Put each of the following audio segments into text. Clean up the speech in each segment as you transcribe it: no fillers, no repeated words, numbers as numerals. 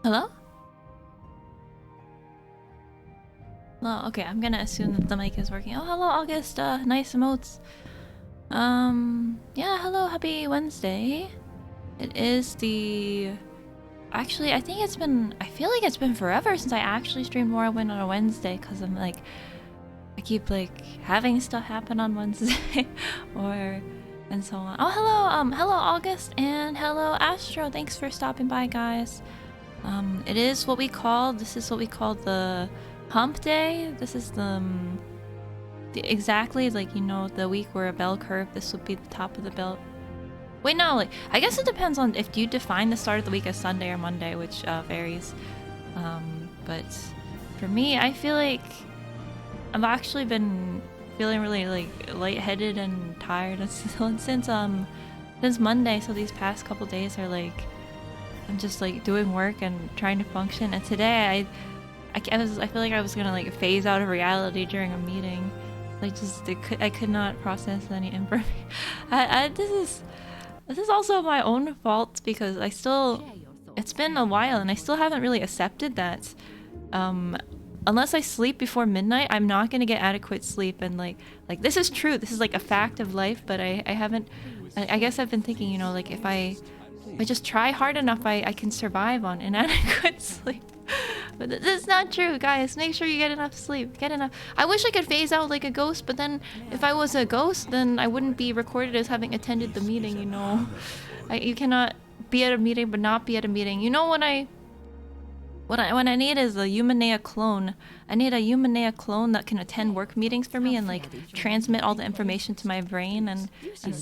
Hello? Hello? Okay, I'm gonna assume that the mic is working. Oh, hello, August. Nice emotes. Yeah, hello, happy Wednesday. It is the... Actually, I think it's been... I feel like it's been forever since I actually streamed Morrowind on a Wednesday, because I'm like... I keep, like, having stuff happen on Wednesday, or... and so on. Oh, hello August, and hello Astro. Thanks for stopping by, guys. It is what we call... This is what we call the hump day. This is the exactly, like, you know, the week where a bell curve. This would be the top of the bell. Wait, no, like, I guess it depends on if you define the start of the week as Sunday or Monday, which varies. But for me, I feel like I've actually been feeling really, like, lightheaded and tired since Monday. So these past couple days are like, I'm just like doing work and trying to function. And today I feel like I was gonna like phase out of reality during a meeting. Like, just I could not process any information. This is also my own fault, because it's been a while and I still haven't really accepted that unless I sleep before midnight, I'm not gonna get adequate sleep. And like this is true. This is like a fact of life. But I haven't. I guess I've been thinking, you know, like if I just try hard enough, I can survive on inadequate sleep. But that's not true, guys. Make sure you get enough sleep. Get enough. I wish I could phase out like a ghost, but then if I was a ghost, then I wouldn't be recorded as having attended the meeting, you know. You cannot be at a meeting but not be at a meeting. You know, what I need is a uʍnea clone. I need a uʍnea clone that can attend work meetings for me and like transmit all the information to my brain, and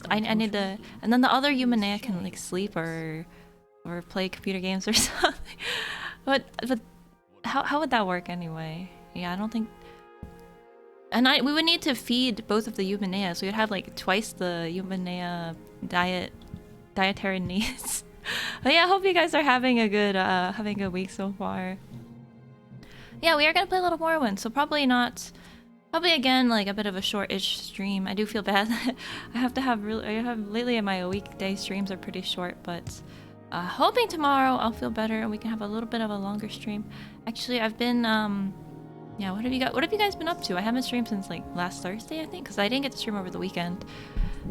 I need to, and then the other uʍnea can like sleep or play computer games or something. But how would that work anyway? Yeah, I don't think. And we would need to feed both of the uʍneas. We would have like twice the uʍnea dietary needs. But yeah, I hope you guys are having a good week so far. Yeah, we are gonna play a little Morrowind, so probably again like a bit of a short-ish stream. I do feel bad. Lately my weekday streams are pretty short, but hoping tomorrow I'll feel better and we can have a little bit of a longer stream. Actually, I've been yeah, what have you guys been up to? I haven't streamed since like last Thursday, I think, because I didn't get to stream over the weekend.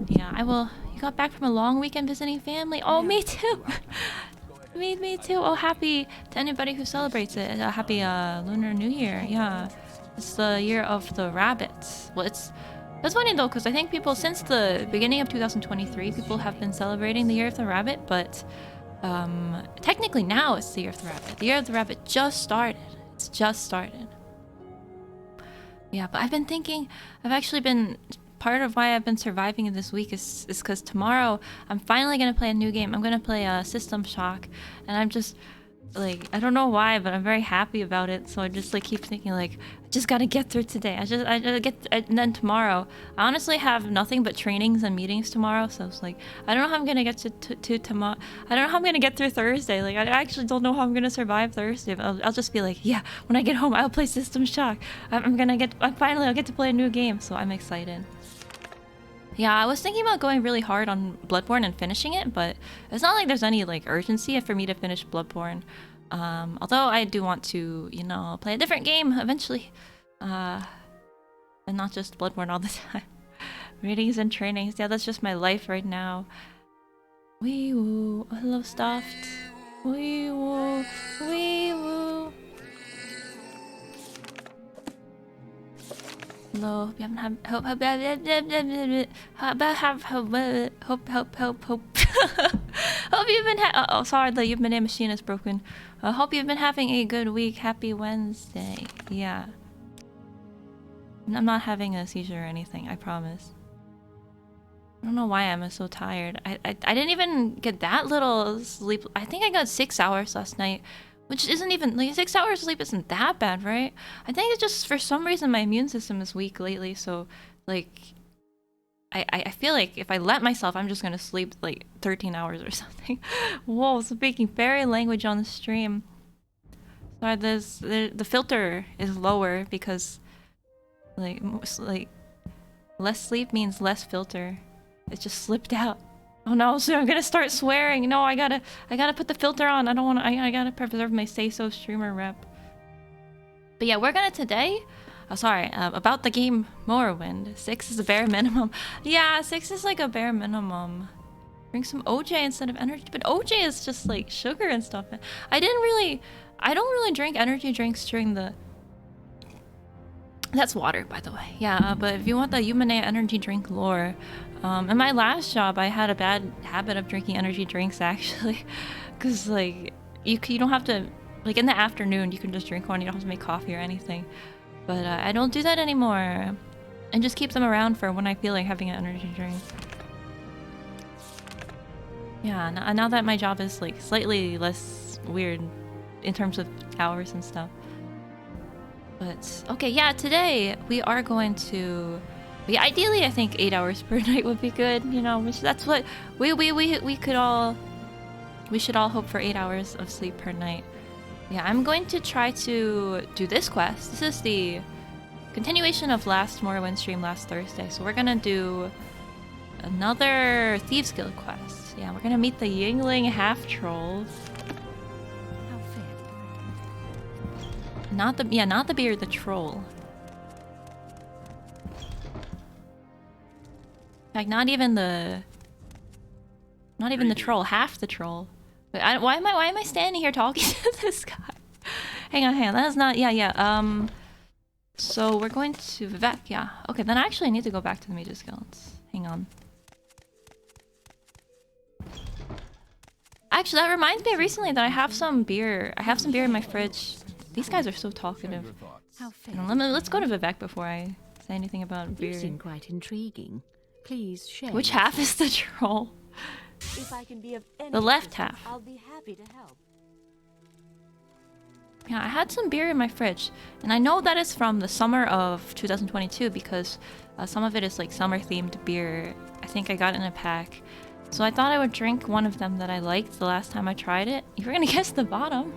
Yeah, I will. You got back from a long weekend visiting family? Oh, me too. me too. Oh, happy to anybody who celebrates it. Happy Lunar New Year. Yeah, it's the year of the rabbit. Well, that's funny though, because I think people since the beginning of 2023, people have been celebrating the year of the rabbit, but technically now it's the year of the rabbit. The year of the rabbit just started. It's just started. Yeah, but I've been thinking, part of why I've been surviving in this week is because tomorrow I'm finally gonna play a new game. I'm gonna play System Shock, and I'm just like, I don't know why, but I'm very happy about it. So I just like keep thinking like, I just gotta get through today. And then tomorrow, I honestly have nothing but trainings and meetings tomorrow. So it's like, I don't know how I'm gonna get to tomorrow. I don't know how I'm gonna get through Thursday. Like, I actually don't know how I'm gonna survive Thursday. But I'll just be like, yeah, when I get home, I'll play System Shock. Finally I'll get to play a new game. So I'm excited. Yeah, I was thinking about going really hard on Bloodborne and finishing it, but it's not like there's any like urgency for me to finish Bloodborne. Although I do want to, you know, play a different game eventually. And not just Bloodborne all the time. Readings and trainings, yeah, that's just my life right now. Wee woo, I love stuffed. Wee woo, wee woo. Hello, hope you haven't had hope hope you've been oh sorry, the uʍnea machine is broken. Hope you've been having a good week. Happy Wednesday. Yeah, I'm not having a seizure or anything, I promise. I don't know why I'm so tired. I didn't even get that little sleep. I think I got 6 hours last night, which isn't even, like, 6 hours sleep isn't that bad, right? I think it's just, for some reason, my immune system is weak lately, so, like, I feel like if I let myself, I'm just gonna sleep, like, 13 hours or something. Whoa, speaking fairy language on the stream. Sorry, the filter is lower because, like, less sleep means less filter. It just slipped out. Oh no, so I'm gonna start swearing. No, I gotta put the filter on. I don't wanna, I gotta preserve my say-so streamer rep. But yeah, we're gonna today, about the game Morrowind. 6 is a bare minimum. Yeah, 6 is like a bare minimum. Drink some OJ instead of energy, but OJ is just like sugar and stuff. I don't really drink energy drinks during the... That's water, by the way. Yeah, but if you want the uʍop energy drink lore, in my last job, I had a bad habit of drinking energy drinks, actually. Because, like, you don't have to... Like, in the afternoon, you can just drink one. You don't have to make coffee or anything. But I don't do that anymore. And just keep them around for when I feel like having an energy drink. Yeah, now that my job is, like, slightly less weird in terms of hours and stuff. But okay, yeah, today we are going to ideally I think 8 hours per night would be good, you know, which that's what we should all hope for, 8 hours of sleep per night. Yeah, I'm going to try to do this quest. This is the continuation of last Morrowind stream last Thursday. So we're gonna do another Thieves Guild quest. Yeah, we're gonna meet the Yingling half trolls. Not the beard, the troll. Like not even the troll, half the troll. But why am I standing here talking to this guy? Hang on, that is not... Yeah. So we're going to Vivec, yeah. Okay, then I actually need to go back to the Mages Guilds. Hang on. Actually, that reminds me recently that I have some beer. I have some beer in my fridge. These guys are so talkative. Let's go to Vivec before I say anything about beer. You seem quite intriguing. Please share. Which half is the troll? If I can be of any the left half. I'll be happy to help. Yeah, I had some beer in my fridge, and I know that is from the summer of 2022 because some of it is like summer-themed beer. I think I got it in a pack. So I thought I would drink one of them that I liked the last time I tried it. You were gonna guess the bottom.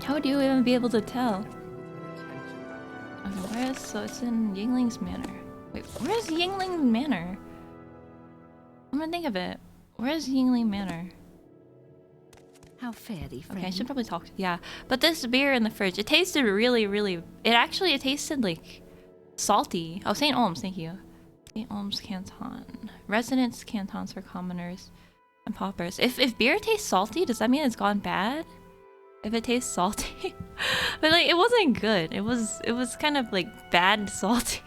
How would you even be able to tell? Okay, so it's in Yingling's Manor. Wait, where's Yingling's Manor? I'm gonna think of it. Where's Yingling Manor? How fare thee, friend? Okay, I should probably talk. Yeah, but this beer in the fridge, it tasted really... It tasted like salty. Oh, St. Olms, thank you. St. Olms Canton. Residents cantons for commoners and paupers. If beer tastes salty, does that mean it's gone bad? If it tastes salty? But like, it wasn't good. It was kind of like bad salty.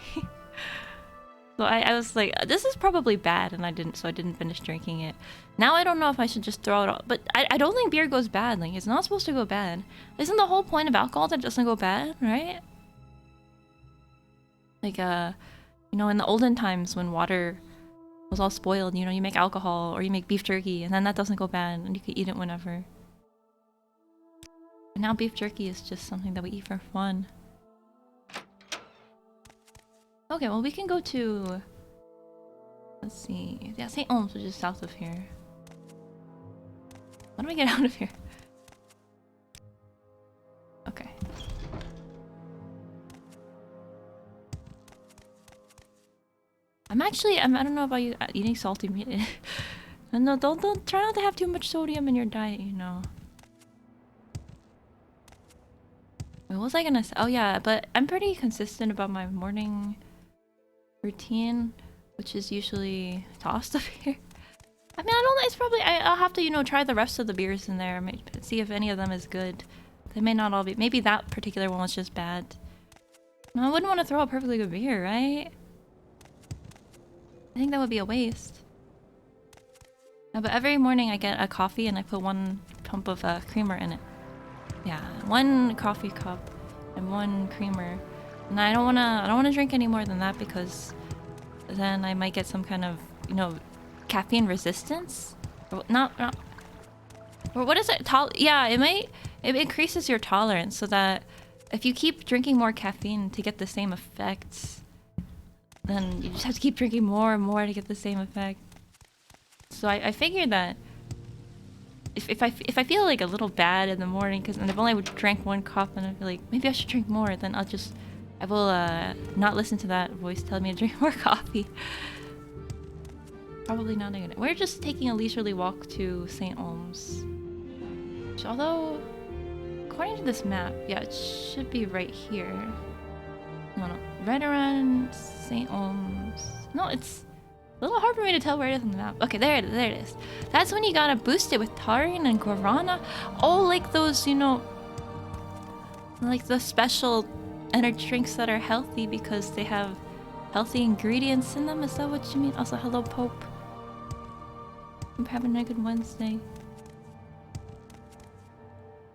So I was like, this is probably bad, and I didn't finish drinking it. Now I don't know if I should just throw it all, but I don't think beer goes bad. Like, it's not supposed to go bad. Isn't the whole point of alcohol that it doesn't go bad, right? Like, you know, in the olden times when water was all spoiled, you know, you make alcohol or you make beef jerky, and then that doesn't go bad, and you can eat it whenever. But now beef jerky is just something that we eat for fun. Okay, well, we can go to... Let's see... Yeah, St. Olms, which is south of here. How do we get out of here? Okay. I don't know about you eating salty meat. No, don't try not to have too much sodium in your diet, you know. Wait, what was I gonna say? Oh yeah, but I'm pretty consistent about my morning routine, which is usually tossed up here. I mean, I don't know, it's probably... I'll have to, you know, try the rest of the beers in there, see if any of them is good. They may not all be... Maybe that particular one was just bad. No, I wouldn't want to throw a perfectly good beer, right? I think that would be a waste. No, but every morning I get a coffee and I put 1 pump of creamer in it. Yeah, 1 coffee cup and 1 creamer. And I don't wanna drink any more than that because then I might get some kind of, you know, caffeine resistance. Or or what is it? Yeah, it increases your tolerance so that if you keep drinking more caffeine to get the same effects, then you just have to keep drinking more and more to get the same effect. So I figured that if I feel like a little bad in the morning because I've only drank 1 cup and I feel like maybe I should drink more, then I will not listen to that voice telling me to drink more coffee. Probably not a good. We're just taking a leisurely walk to St. Olms. Which, although, according to this map, yeah, it should be right here. No, right around St. Olms. No, it's a little hard for me to tell where it is on the map. Okay, there it is. There it is. That's when you gotta boost it with taurine and guarana. Oh, like those, you know, like the special energy drinks that are healthy because they have healthy ingredients in them. Is that what you mean? Also, hello, Pope. I'm having a good Wednesday.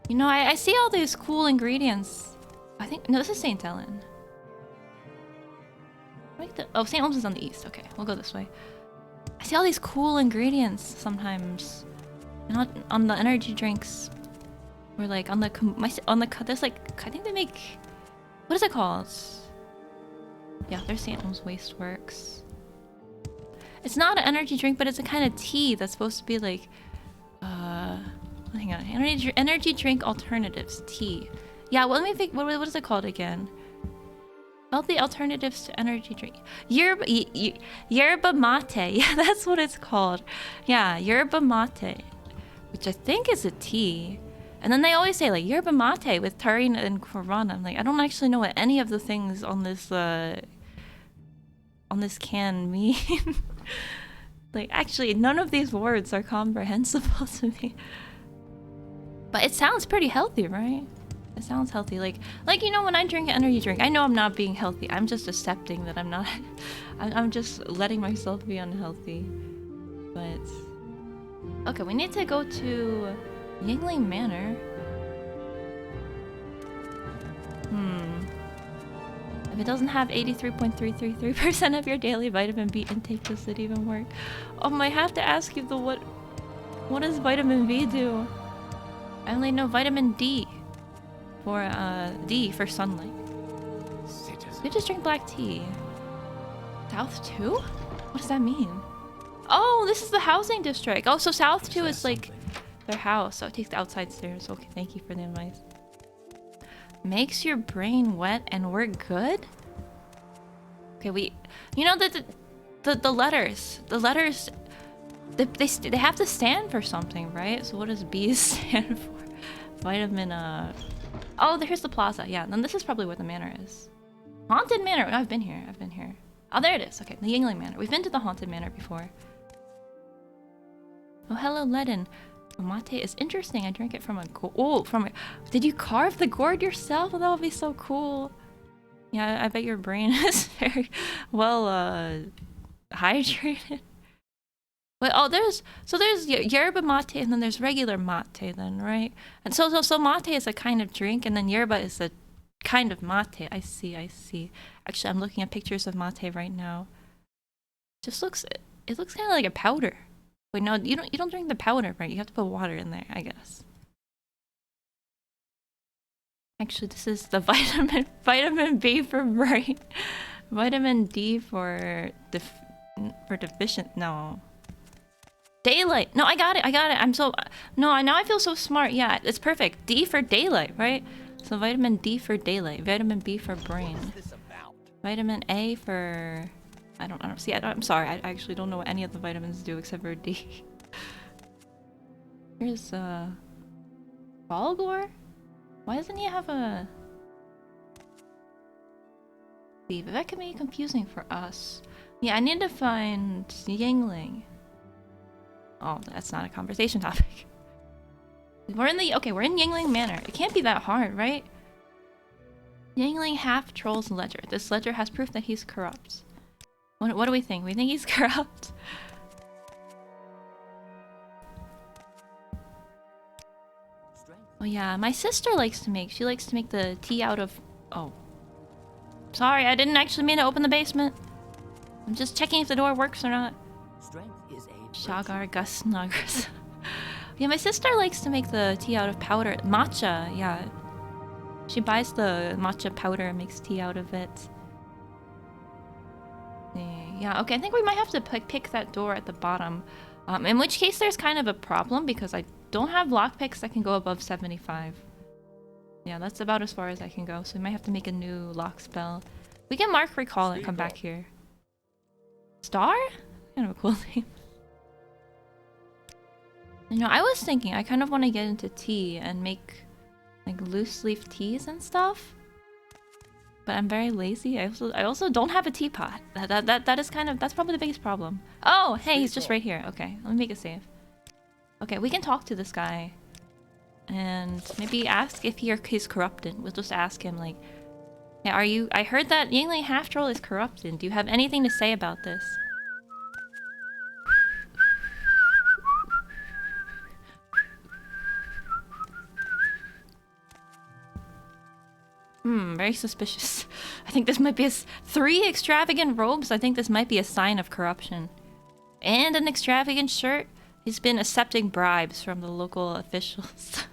You know, I see all these cool ingredients. I think no, this is St. Ellen. Oh, St. Olms is on the east. Okay, we'll go this way. I see all these cool ingredients sometimes, not on the energy drinks, or like on the there's like I think they make, what is it called? Yeah, there's St. Olms Wasteworks. It's not an energy drink, but it's a kind of tea that's supposed to be like, hang on, energy drink alternatives tea. Yeah, well, let me think. What is it called again? Healthy alternatives to energy drink. Yerba mate. Yeah, that's what it's called. Yeah, yerba mate, which I think is a tea. And then they always say like yerba mate with taurine and guarana. I'm like, I don't actually know what any of the things on this can mean. Like, actually, none of these words are comprehensible to me. But it sounds pretty healthy, right? It sounds healthy. Like you know, when I drink an energy drink, I know I'm not being healthy. I'm just accepting that I'm not. I'm just letting myself be unhealthy. But okay, we need to go to Yingling Manor. If it doesn't have 83.333% of your daily vitamin B intake, does it even work? I have to ask you the what does vitamin B do? I only know vitamin D for D for sunlight. You just drink black tea. South 2? What does that mean? Oh, this is the housing district. Oh, so South 2 is like their house. So it takes the outside stairs. Okay, thank you for the advice. Makes your brain wet and we're good? Okay, you know the letters. The letters they have to stand for something, right? So what does B stand for? Vitamin oh, here's the plaza. Yeah, then this is probably where the manor is. Haunted Manor. No, I've been here. Oh, there it is. Okay, the Yingling Manor. We've been to the Haunted Manor before. Oh, hello, Ledin. Mate is interesting. I drank it from did you carve the gourd yourself? That would be so cool. Yeah, I bet your brain is very well hydrated. But oh, there's yerba mate and then there's regular mate then, right? And so mate is a kind of drink and then yerba is a kind of mate. I see. Actually, I'm looking at pictures of mate right now. It looks kind of like a powder. Wait, no, you don't drink the powder, right? You have to put water in there, I guess. Actually, this is the vitamin B for brain. Vitamin D for deficient. No. Daylight. No, I got it. Now I feel so smart. Yeah, it's perfect. D for daylight, right? So vitamin D for daylight. Vitamin B for brain. Vitamin A for... I don't see. I'm sorry. I actually don't know what any of the vitamins do except for D. Here's Balgor? Why doesn't he have a... Leave. That can be confusing for us. Yeah, I need to find Yingling. Oh, that's not a conversation topic. We're in Yingling Manor. It can't be that hard, right? Yingling half-troll's ledger. This ledger has proof that he's corrupt. What do we think? We think he's corrupt? Oh yeah, my sister likes to make the tea out of... Oh. Sorry, I didn't actually mean to open the basement. I'm just checking if the door works or not. Shagar Gus Nuggers. Yeah, my sister likes to make the tea out of powder. Matcha, yeah. She buys the matcha powder and makes tea out of it. Yeah, okay, I think we might have to pick that door at the bottom. In which case there's kind of a problem because I don't have lockpicks that can go above 75. Yeah, that's about as far as I can go, so we might have to make a new lock spell. We can mark recall and come back here. Star? Kind of a cool name. You know, I was thinking I kind of want to get into tea and make like loose leaf teas and stuff. But I'm very lazy. I also don't have a teapot. That is kind of, that's probably the biggest problem. Oh, hey, he's just right here. Okay, let me make a save. Okay, we can talk to this guy. And maybe ask if he's corrupted. We'll just ask him like, yeah, are you, I heard that Yingling half troll is corrupted. Do you have anything to say about this? Very suspicious. I think this might be 3 extravagant robes. I think this might be a sign of corruption. And an extravagant shirt. He's been accepting bribes from the local officials.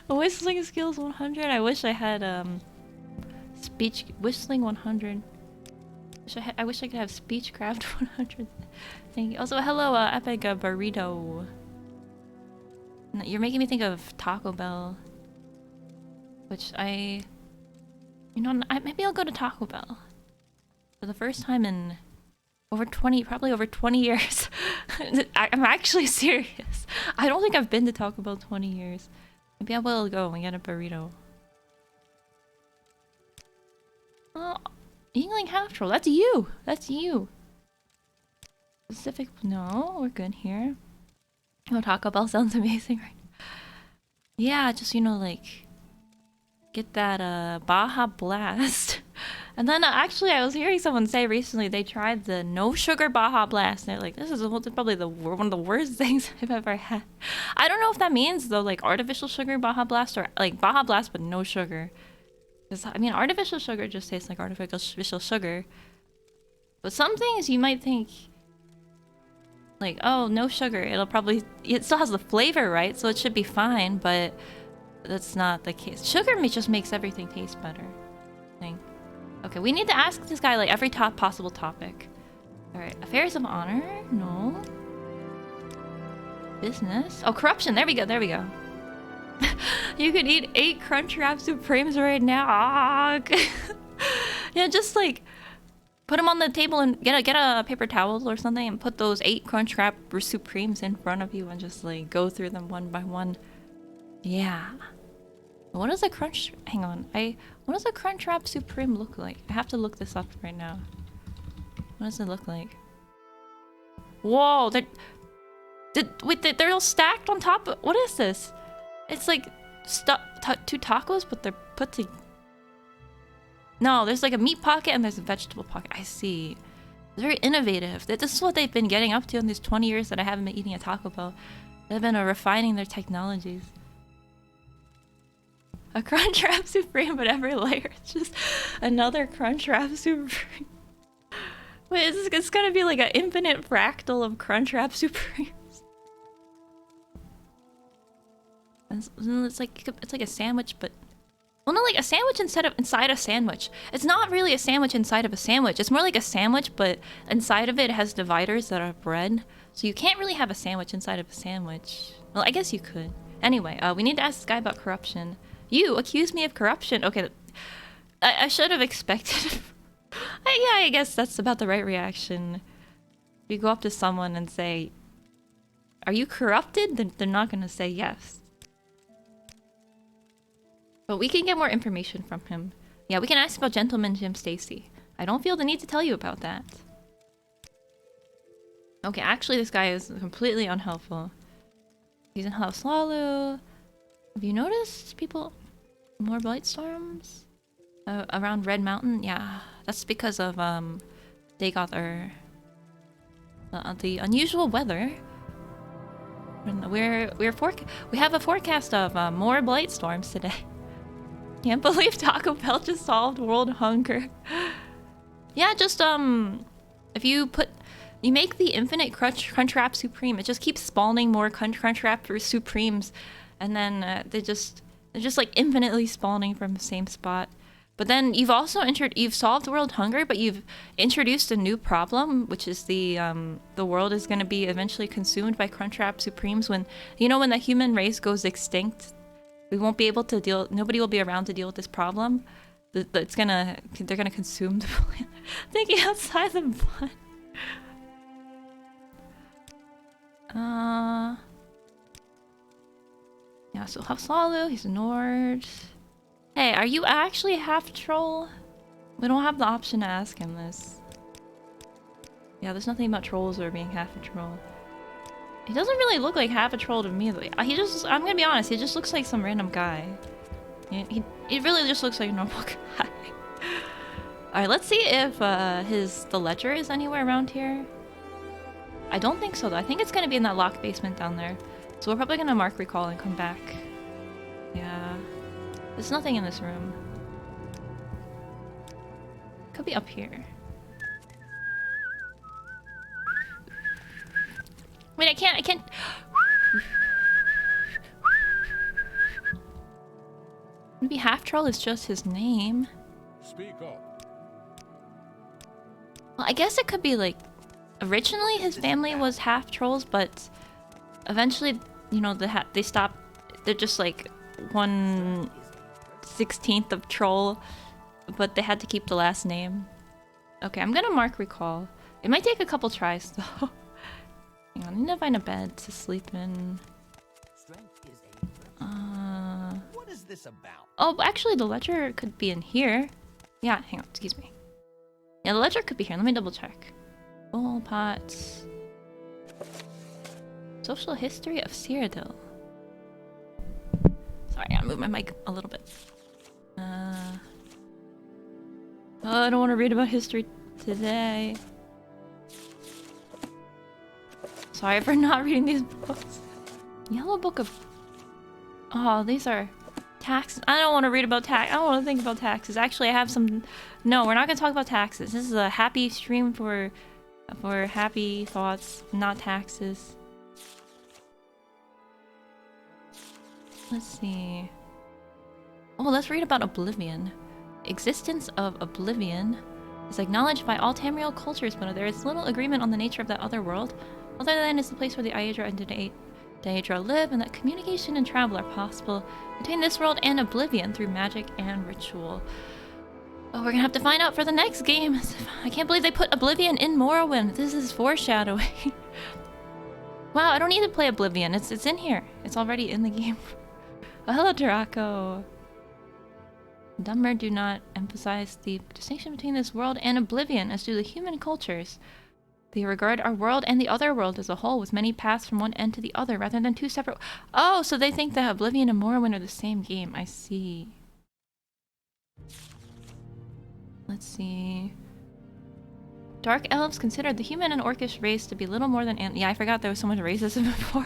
Whistling skills 100. I wish I had speech whistling 100. I wish I could have speechcraft 100. Thank you. Also, hello, epic burrito. You're making me think of Taco Bell, which you know, maybe I'll go to Taco Bell for the first time in probably over 20 years. I'm actually serious. I don't think I've been to Taco Bell 20 years. Maybe I will go and get a burrito. Oh, Yingling half troll. That's you. That's you. Pacific. No, we're good here. Oh, Taco Bell sounds amazing right now. Yeah, just, you know, like, get that Baja Blast. And then actually I was hearing someone say recently they tried the no sugar Baja Blast. And they're like, this is probably one of the worst things I've ever had. I don't know if that means though, like artificial sugar Baja Blast or like Baja Blast but no sugar. Because I mean, artificial sugar just tastes like artificial sugar. But some things you might think like, oh, no sugar. It still has the flavor, right? So it should be fine, but that's not the case. Sugar just makes everything taste better, I think. Okay, we need to ask this guy like every possible topic. Alright, affairs of honor? No. Business? Oh, corruption! There we go, there we go. You could eat 8 Crunchwrap Supremes right now. Ah. Yeah, just like put them on the table and get a paper towel or something and put those 8 Crunchwrap Supremes in front of you and just like go through them one by one. Yeah. What does a hang on. What does a Crunchwrap Supreme look like? I have to look this up right now. What does it look like? Whoa, they're all stacked on top of, what is this? It's like 2 tacos, but they're put together. No, there's like a meat pocket and there's a vegetable pocket. I see. It's very innovative. This is what they've been getting up to in these 20 years that I haven't been eating a Taco Bell. They've been refining their technologies. A Crunchwrap Supreme, but every layer it's just another Crunchwrap Supreme. Wait, it's gonna be like an infinite fractal of Crunchwrap Supremes. It's like a sandwich, but well, not like a sandwich inside a sandwich. It's not really a sandwich inside of a sandwich. It's more like a sandwich, but inside of it has dividers that are bread. So you can't really have a sandwich inside of a sandwich. Well, I guess you could. Anyway, we need to ask this guy about corruption. You accuse me of corruption. Okay, I should have expected. Yeah, I guess that's about the right reaction. If you go up to someone and say, "Are you corrupted?" then they're not gonna say yes. But we can get more information from him. Yeah, we can ask about Gentleman Jim Stacy. I don't feel the need to tell you about that. Okay, actually this guy is completely unhelpful. He's in House Lalu. Have you noticed people more blight storms around Red Mountain? Yeah, that's because of they got the unusual weather. We have a forecast of more blight storms today. Can't believe Taco Bell just solved world hunger. Yeah, just if you make the infinite Crunchwrap Supreme, it just keeps spawning more Crunchwrap Supremes, and then they're just like infinitely spawning from the same spot. But then you've also you've solved world hunger, but you've introduced a new problem, which is the world is going to be eventually consumed by Crunchwrap Supremes when the human race goes extinct. We won't be able to nobody will be around to deal with this problem. They're gonna consume the planet. Thinking outside the Yeah, so Hafsalu, he's Nord. Hey, are you actually half troll? We don't have the option to ask him this. Yeah, there's nothing about trolls or being half a troll. He doesn't really look like half a troll to me. He just, I'm gonna be honest, he just looks like some random guy. He really just looks like a normal guy. Alright, let's see if the ledger is anywhere around here. I don't think so though. I think it's gonna be in that locked basement down there. So we're probably gonna mark recall and come back. Yeah. There's nothing in this room. Could be up here. Wait, I can't. Maybe half troll is just his name. Speak up. Well, I guess it could be like, originally his family was half trolls, but eventually, you know, they stopped. They're just like 1/16 of troll, but they had to keep the last name. Okay, I'm gonna mark recall. It might take a couple tries though. Hang on, I need to find a bed to sleep in. What is this about? Oh, actually, the ledger could be in here. Yeah, hang on, excuse me. Yeah, the ledger could be here. Let me double check. Bowl pots. Social history of Cyrodiil. Sorry, I moved my mic a little bit. Oh, I don't want to read about history today. Sorry for not reading these books. Yellow Book of... Oh, these are taxes. I don't want to read about tax. I don't want to think about taxes. Actually, I have some... No, we're not going to talk about taxes. This is a happy stream for happy thoughts, not taxes. Let's see. Oh, let's read about Oblivion. Existence of Oblivion is acknowledged by all Tamriel cultures, but there is little agreement on the nature of that other world. Other than it's the place where the Aedra and Daedra live, and that communication and travel are possible between this world and Oblivion through magic and ritual. Oh, we're gonna have to find out for the next game. I can't believe they put Oblivion in Morrowind. This is foreshadowing. Wow, I don't need to play Oblivion. It's in here. It's already in the game. Oh, hello, Draco. Dumber do not emphasize the distinction between this world and Oblivion, as do the human cultures. They regard our world and the other world as a whole, with many paths from one end to the other, rather than two separate... Oh, so they think that Oblivion and Morrowind are the same game. I see. Let's see... Dark elves considered the human and orcish race to be little more than... Yeah, I forgot there was so much racism before.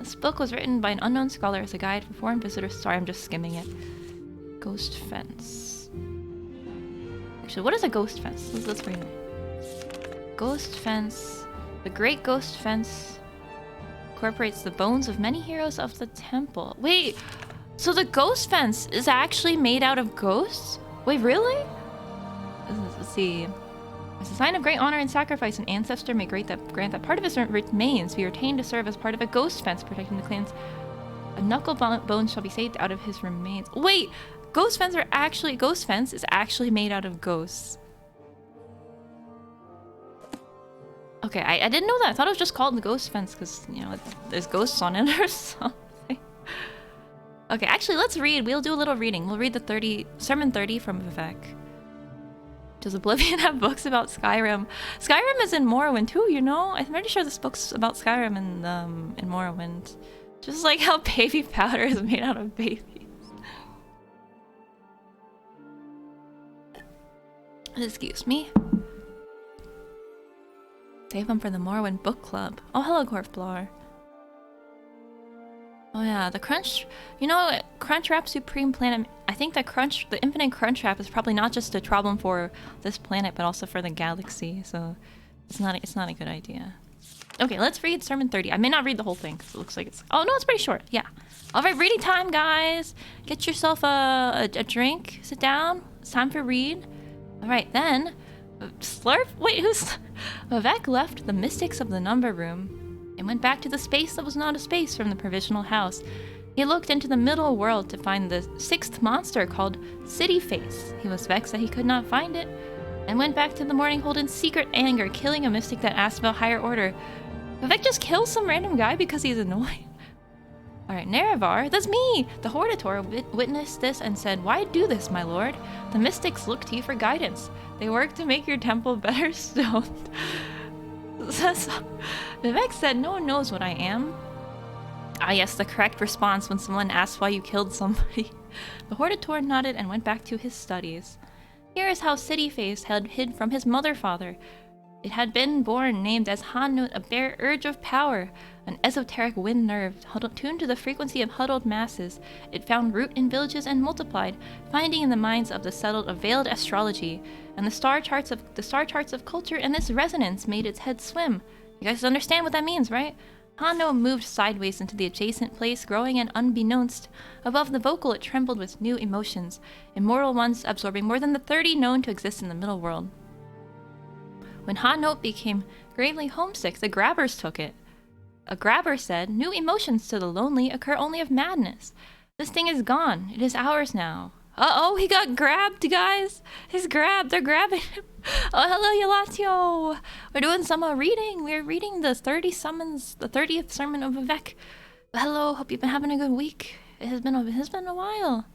This book was written by an unknown scholar as a guide for foreign visitors. Sorry, I'm just skimming it. Ghost Fence. Actually, what is a ghost fence? Let's read it. Ghost Fence. The Great Ghost Fence incorporates the bones of many heroes of the temple. Wait, so the Ghost Fence is actually made out of ghosts? Wait, really? Let's see. As a sign of great honor and sacrifice, an ancestor may grant that part of his remains be retained to serve as part of a ghost fence protecting the clan's. A knuckle bone shall be saved out of his remains. Wait, ghost fence is actually made out of ghosts. Okay, I didn't know that. I thought it was just called the ghost fence because, you know, there's ghosts on it or something. Okay, actually, let's read. We'll do a little reading. We'll read the Sermon 30 from Vivec. Does Oblivion have books about Skyrim? Skyrim is in Morrowind too, you know? I'm pretty sure this book's about Skyrim in Morrowind. Just like how baby powder is made out of babies. Excuse me. Save them for the Morrowind Book Club. Oh, hello, Gorfblar. Oh yeah, the Crunch... You know, Crunchwrap Supreme Planet... I think that the infinite Crunchwrap is probably not just a problem for this planet, but also for the galaxy, so... It's not a good idea. Okay, let's read Sermon 30. I may not read the whole thing, because it looks like it's... Oh, no, it's pretty short. Yeah. Alright, reading time, guys! Get yourself a drink. Sit down. It's time for read. Alright, then... Slurp? Wait, who's... Vivec left the mystics of the number room and went back to the space that was not a space from the provisional house. He looked into the middle world to find the sixth monster called City Face. He was vexed that he could not find it, and went back to the morning hold in secret anger, killing a mystic that asked about higher order. Vivec just kills some random guy because he's annoying. Alright, Nerevar, that's me! The Hortator witnessed this and said, "Why do this, my lord? The mystics look to you for guidance. They work to make your temple better stoned." Vivec said, "No one knows what I am." Ah yes, the correct response when someone asks why you killed somebody. The Hortator nodded and went back to his studies. Here is how Cityface had hid from his mother-father. It had been born, named as Hanut, a bare urge of power, an esoteric wind nerve, tuned to the frequency of huddled masses. It found root in villages and multiplied, finding in the minds of the settled a veiled astrology, and the star charts of culture in this resonance made its head swim. You guys understand what that means, right? Hanno moved sideways into the adjacent place, growing and unbeknownst. Above the vocal, it trembled with new emotions, immortal ones absorbing more than the 30 known to exist in the middle world. When Hanot became gravely homesick, the grabbers took it. A grabber said, "New emotions to the lonely occur only of madness. This thing is gone. It is ours now." Uh-oh, he got grabbed, guys! He's grabbed. They're grabbing him. Oh, hello, Yalatio! We're doing some reading. We're reading the 30th sermon of Vivec. Hello, hope you've been having a good week. It has been a while.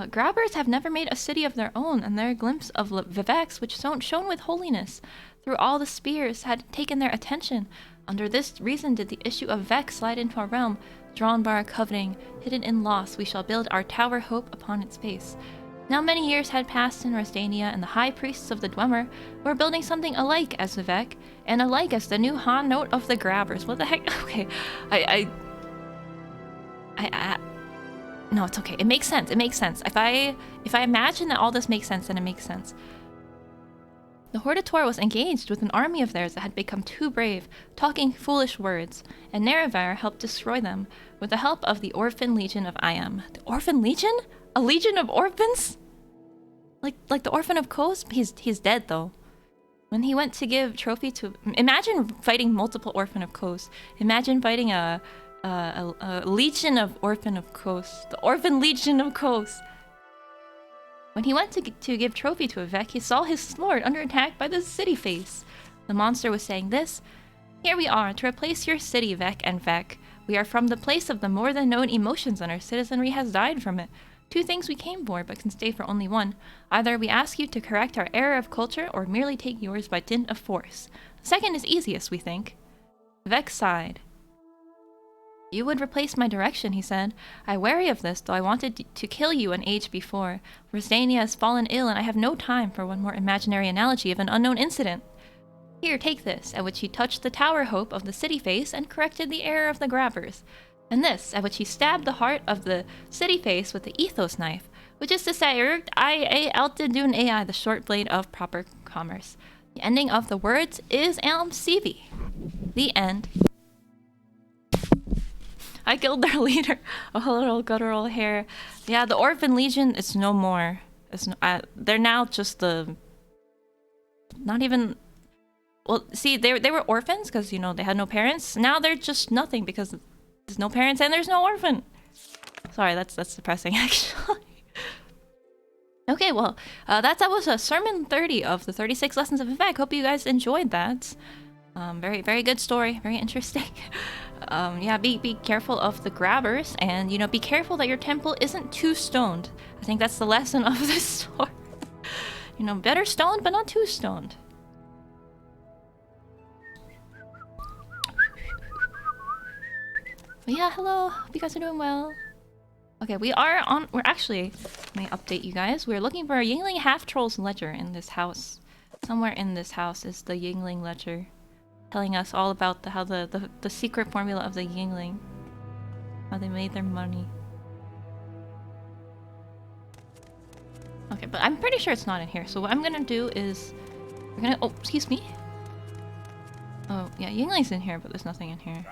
Grabbers have never made a city of their own, and their glimpse of Vivec's, which shone with holiness through all the spears, had taken their attention. Under this reason did the issue of Vec slide into our realm. Drawn by our coveting, hidden in loss, we shall build our tower hope upon its base. Now many years had passed in Rosdania, and the high priests of the Dwemer were building something alike as Vivec, and alike as the new Hanot of the Grabbers. What the heck? Okay, no, it's okay. It makes sense. It makes sense. If I imagine that all this makes sense, then it makes sense. The Hortator was engaged with an army of theirs that had become too brave, talking foolish words, and Nerevar helped destroy them with the help of the Orphan Legion of Iam. The Orphan Legion? A legion of orphans? Like the Orphan of Kos? He's dead though. When he went to give trophy to... Imagine fighting multiple Orphan of Kos. Imagine fighting a legion of Orphan of Kos. The Orphan Legion of Kos. When he went to give trophy to Vivec, he saw his sword under attack by the city face. The monster was saying this: "Here we are, to replace your city, Vec and Vec. We are from the place of the more than known emotions, and our citizenry has died from it. 2 things we came for, but can stay for only 1. Either we ask you to correct our error of culture, or merely take yours by dint of force. The second is easiest, we think." Vec sighed. "You would replace my direction," he said. "I weary of this, though I wanted to kill you an age before. Rosdania has fallen ill, and I have no time for one more imaginary analogy of an unknown incident. Here, take this," at which he touched the tower hope of the city face and corrected the error of the grabbers. "And this," at which he stabbed the heart of the city face with the ethos knife, which is to say, I altidun AI, the short blade of proper commerce. The ending of the words is Sivi. The end. I killed their leader. Oh, little guttural hair. Yeah, the Orphan Legion is no more. They're now just the... Not even... Well, see, they were orphans because, you know, they had no parents. Now they're just nothing because there's no parents and there's no orphan. Sorry, that's depressing, actually. Okay, well, that was a sermon 30 of the 36 Lessons of Vivec. Hope you guys enjoyed that. Very, very good story. Very interesting. Yeah, be careful of the grabbers, and, you know, be careful that your temple isn't too stoned. I think that's the lesson of this story. You know, better stoned, but not too stoned. But yeah, hello. Hope you guys are doing well. Okay, we're actually, let me update you guys. We're looking for a Yingling half-troll's ledger in this house. Somewhere in this house is the Yingling ledger, telling us all about how the secret formula of the Yingling, how they made their money. Okay, but I'm pretty sure it's not in here. So what I'm gonna do is, oh, excuse me. Oh yeah, Yingling's in here, but there's nothing in here.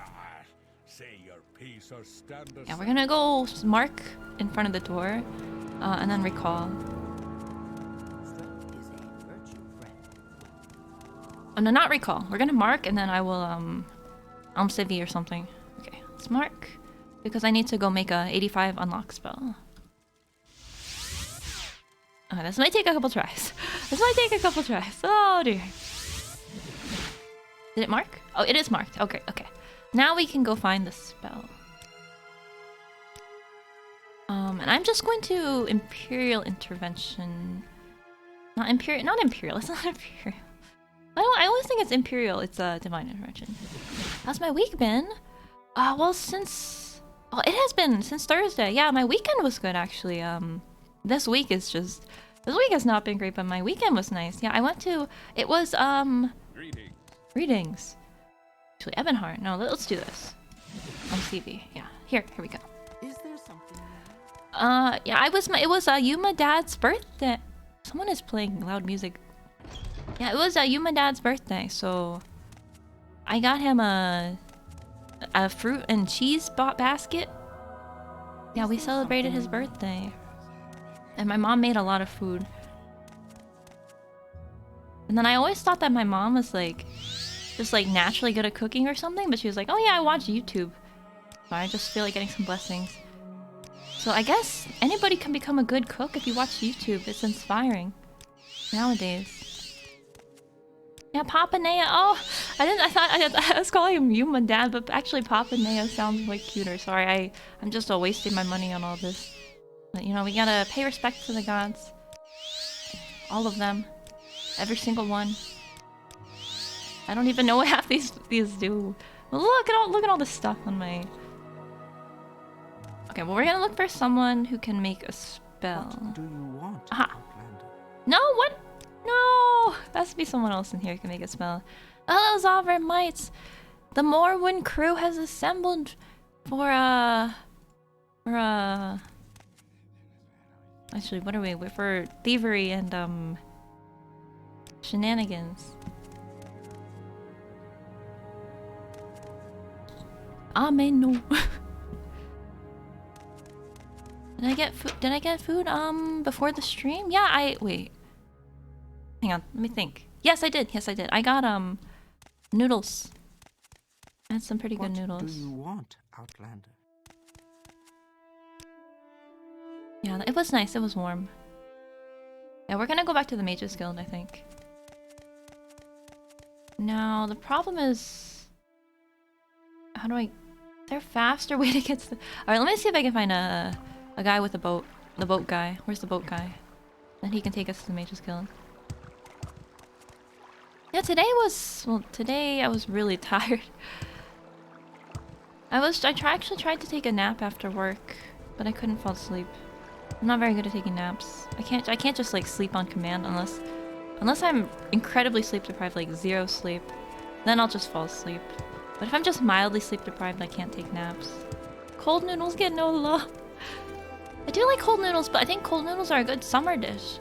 Yeah, we're gonna go mark in front of the door, and then recall. Oh no, not recall. We're gonna mark, and then I will Civi or something. Okay, let's mark because I need to go make a 85 unlock spell. Okay, this might take a couple tries. Oh dear. Did it mark? Oh, it is marked. Okay, okay. Now we can go find the spell. And I'm just going to Imperial Intervention. Not Imperial. It's not Imperial. I always think it's Imperial. It's Divine Intervention. How's my week been? Well, since... Well, it has been since Thursday. Yeah, my weekend was good, actually. This week is just... This week has not been great, but my weekend was nice. Yeah, I went to... It was, Greetings. Actually, Ebonheart. No, let's do this. On CV. Yeah, here we go. Is there something? Yeah, it was uʍop Dad's birthday. Someone is playing loud music. Yeah, it was uʍop Dad's birthday, so I got him a fruit and cheese basket. Yeah, we celebrated his birthday. And my mom made a lot of food. And then I always thought that my mom was like just like naturally good at cooking or something, but she was like, "Oh yeah, I watch YouTube." So I just feel like getting some blessings. So I guess anybody can become a good cook if you watch YouTube. It's inspiring nowadays. Yeah, Papa Nea. Oh, I thought I was calling him uʍop Dad, but actually Papa Nea sounds way cuter. Sorry, I'm just wasting my money on all this. But you know, we gotta pay respect to the gods. All of them. Every single one. I don't even know what half these do. Well, look at all this stuff on my... Okay, well, we're gonna look for someone who can make a spell. What do you want, Aha. Outlander? No, what? No! There has to be someone else in here who can make a spell. Hello, Zovra Mites! The Morrowind crew has assembled for actually, what are we? We're for thievery and, shenanigans. Amen. No. Did I get food? Did I get food before the stream? Yeah, wait. Hang on, let me think. Yes, I did. Yes, I did. I got noodles. I had some pretty good noodles. What do you want, Outlander? Yeah, it was nice. It was warm. Yeah, we're gonna go back to the Mages Guild, I think. Now, the problem is... How do I... Is there a faster way to get to the... Alright, let me see if I can find a guy with a boat. The boat guy. Where's the boat guy? Then he can take us to the Mages Guild. Yeah, today was... Well, today I was really tired. I actually tried to take a nap after work, but I couldn't fall asleep. I'm not very good at taking naps. I can't just like sleep on command unless I'm incredibly sleep deprived, like 0 sleep. Then I'll just fall asleep. But if I'm just mildly sleep deprived, I can't take naps. Cold noodles get no love. I do like cold noodles, but I think cold noodles are a good summer dish.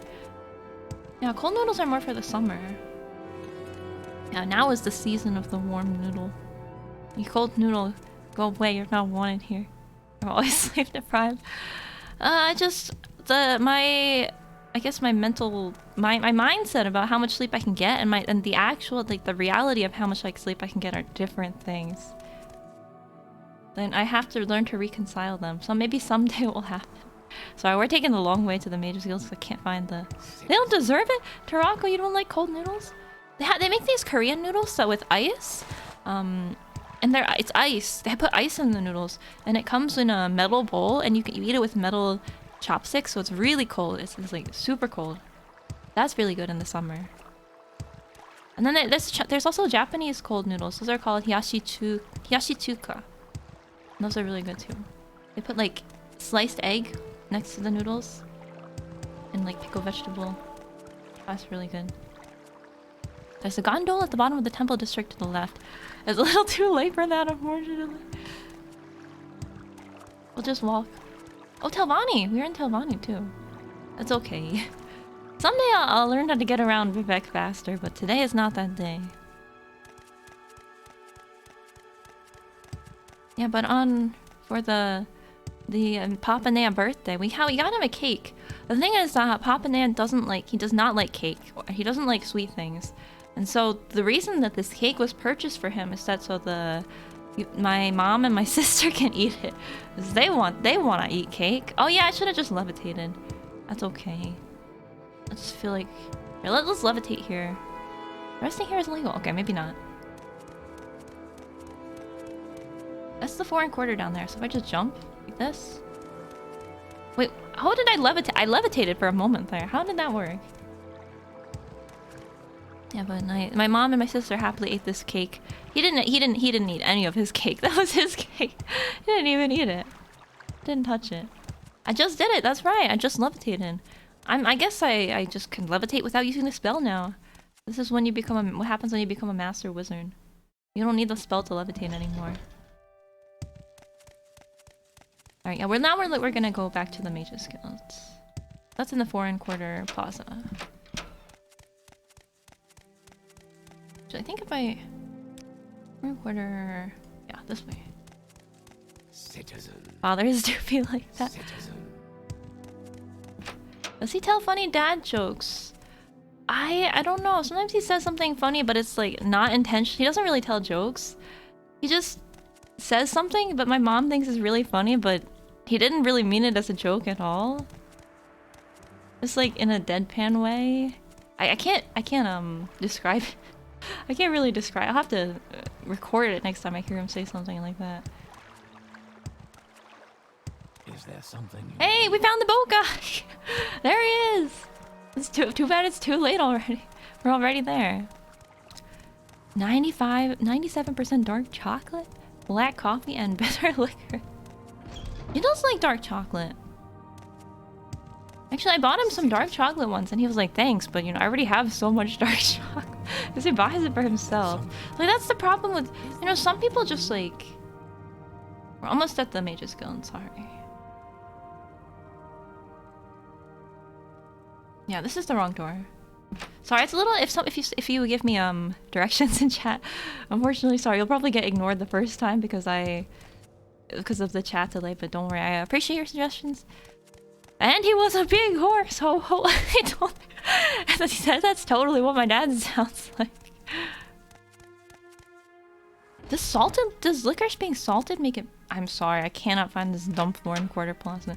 Yeah, cold noodles are more for the summer. Yeah, now is the season of the warm noodle. You cold noodle, go away, you're not wanted here. I'm always sleep deprived. I guess my mindset about how much sleep I can get and the actual, like, the reality of how much sleep I can get are different things. Then I have to learn to reconcile them. So maybe someday it will happen. Sorry, we're taking the long way to the Mages Guild because I can't find the... They don't deserve it? Tarako, you don't like cold noodles? They make these Korean noodles so with ice. And it's ice. They put ice in the noodles. And it comes in a metal bowl and you eat it with metal chopsticks, so it's really cold. It's like super cold. That's really good in the summer. And then there's also Japanese cold noodles. Those are called hiyashi chuka. Those are really good too. They put like sliced egg next to the noodles and like pickled vegetable. That's really good. There's a gondola at the bottom of the temple district to the left. It's a little too late for that, unfortunately. We'll just walk. Oh, Telvanni! We're in Telvanni too. That's okay. Someday I'll learn how to get around Vivec faster, but today is not that day. Yeah, but for the Papa Nea birthday, we got him a cake. The thing is that Papa Nea does not like cake. He doesn't like sweet things. And so the reason that this cake was purchased for him is that so my mom and my sister can eat it. Because they want to eat cake. Oh yeah, I should have just levitated. That's okay. I just feel like... Here, let's levitate here. Resting here is illegal. Okay, maybe not. That's the 4 1/4 down there. So if I just jump like this. Wait, how did I levitate? I levitated for a moment there. How did that work? Yeah, but my mom and my sister happily ate this cake. He didn't eat any of his cake. That was his cake. He didn't even eat it. Didn't touch it. I just did it. That's right. I just levitated. I guess I just can levitate without using the spell now. This is when you become a, what happens when you become a master wizard. You don't need the spell to levitate anymore. Alright, yeah, we're gonna go back to the Mage's Guild. That's in the 4 1/4 plaza. So I think if I 4 1/4, yeah, this way. Citizen. Fathers do be like that. Citizen. Does he tell funny dad jokes? I don't know. Sometimes he says something funny, but it's like not intentional. He doesn't really tell jokes. He just says something, but my mom thinks it's really funny, but he didn't really mean it as a joke at all. Just like in a deadpan way. I can't describe it. I can't really describe. I'll have to record it next time I hear him say something like that. Is there something? Hey, we found the boat guy! There he is! It's too bad it's too late already. We're already there. 97% dark chocolate, black coffee, and bitter liquor. He does like dark chocolate. Actually, I bought him some dark chocolate once, and he was like, "Thanks, but you know, I already have so much dark chocolate." Because he buys it for himself. Like that's the problem with, you know, some people just like. We're almost at the Mage's Guild. Sorry. Yeah, this is the wrong door. Sorry, it's a little. If you give me directions in chat, unfortunately, sorry, you'll probably get ignored the first time because of the chat delay. But don't worry, I appreciate your suggestions. And he was a big horse. I told. He said that's totally what my dad sounds like. Does licorice being salted make it? I'm sorry, I cannot find this dumb 4 1/4 plaza.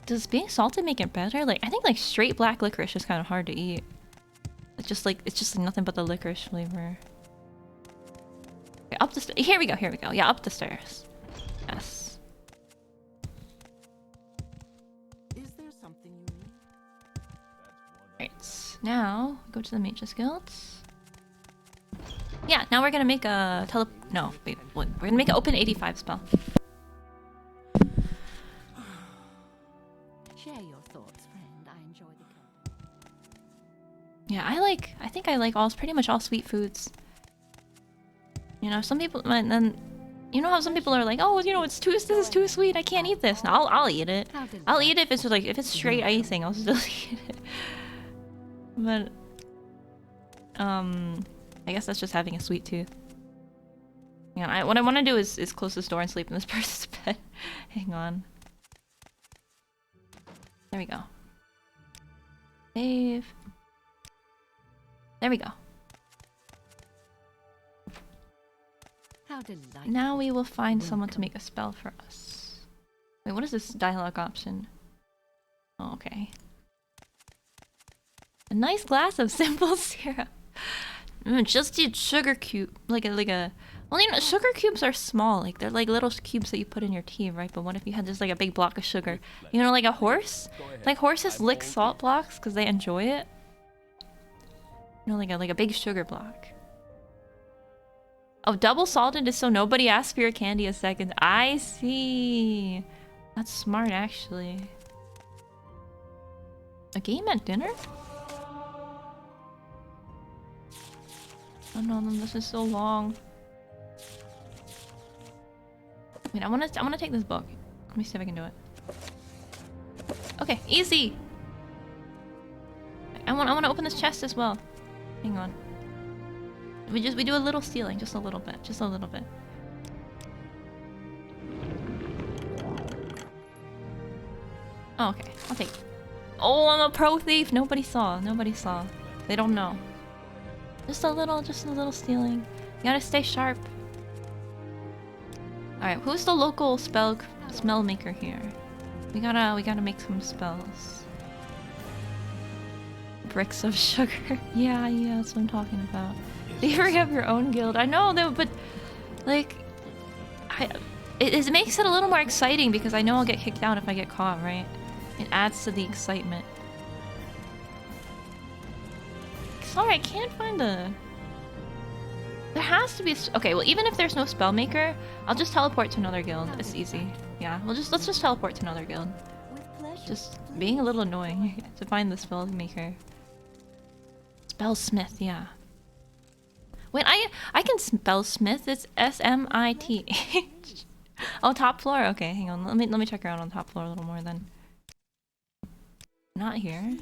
Does being salted make it better? Like, I think like straight black licorice is kind of hard to eat. It's just like nothing but the licorice flavor. Okay, up the stairs. Here we go. Yeah, up the stairs. Yes. Is there something you need? Right. Now go to the Mage's Guild. Yeah. Now we're gonna make a No, wait. We're gonna make an open 85 spell. Share your thoughts, friend. I enjoy the company. Yeah, I think I like pretty much all sweet foods. You know, some people, and then, you know how some people are like, oh, you know, this is too sweet. I can't eat this. No, I'll eat it. I'll eat it if it's straight icing. I'll still eat it. But, I guess that's just having a sweet tooth. Yeah, what I want to do is close this door and sleep in this person's bed. Hang on. There we go. Save. There we go. How delightful. Now we will find someone to make a spell for us. Wait, what is this dialogue option? Oh, okay. A nice glass of simple syrup. Just eat sugar cube, like a. Well, you know, sugar cubes are small. Like they're like little cubes that you put in your tea, right? But what if you had just like a big block of sugar? You know, like a horse. Like horses lick salt blocks because they enjoy it. You know, like a big sugar block. Oh, double salted is so nobody asks for your candy a second. I see. That's smart, actually. A game at dinner? Oh no, this is so long. Wait, I wanna take this book. Let me see if I can do it. Okay, easy. I wanna open this chest as well. Hang on. We do a little stealing, just a little bit. Oh, okay, I'll take it. Oh, I'm a pro thief. Nobody saw. They don't know. Just a little stealing. You gotta stay sharp. Alright, who's the local spell maker here? We gotta make some spells. Bricks of sugar. Yeah, that's what I'm talking about. Do you ever have your own guild? I know though, but like It makes it a little more exciting because I know I'll get kicked out if I get caught, right? It adds to the excitement. Sorry, I can't find the... There has to be... Okay, well, even if there's no spellmaker, I'll just teleport to another guild. It's easy. Yeah, let's just teleport to another guild. With pleasure. Just being a little annoying to find the spellmaker. Spellsmith, yeah. Wait, I can spell smith. It's S-M-I-T-H. Oh, top floor. Okay, hang on. Let me check around on top floor a little more then. Not here.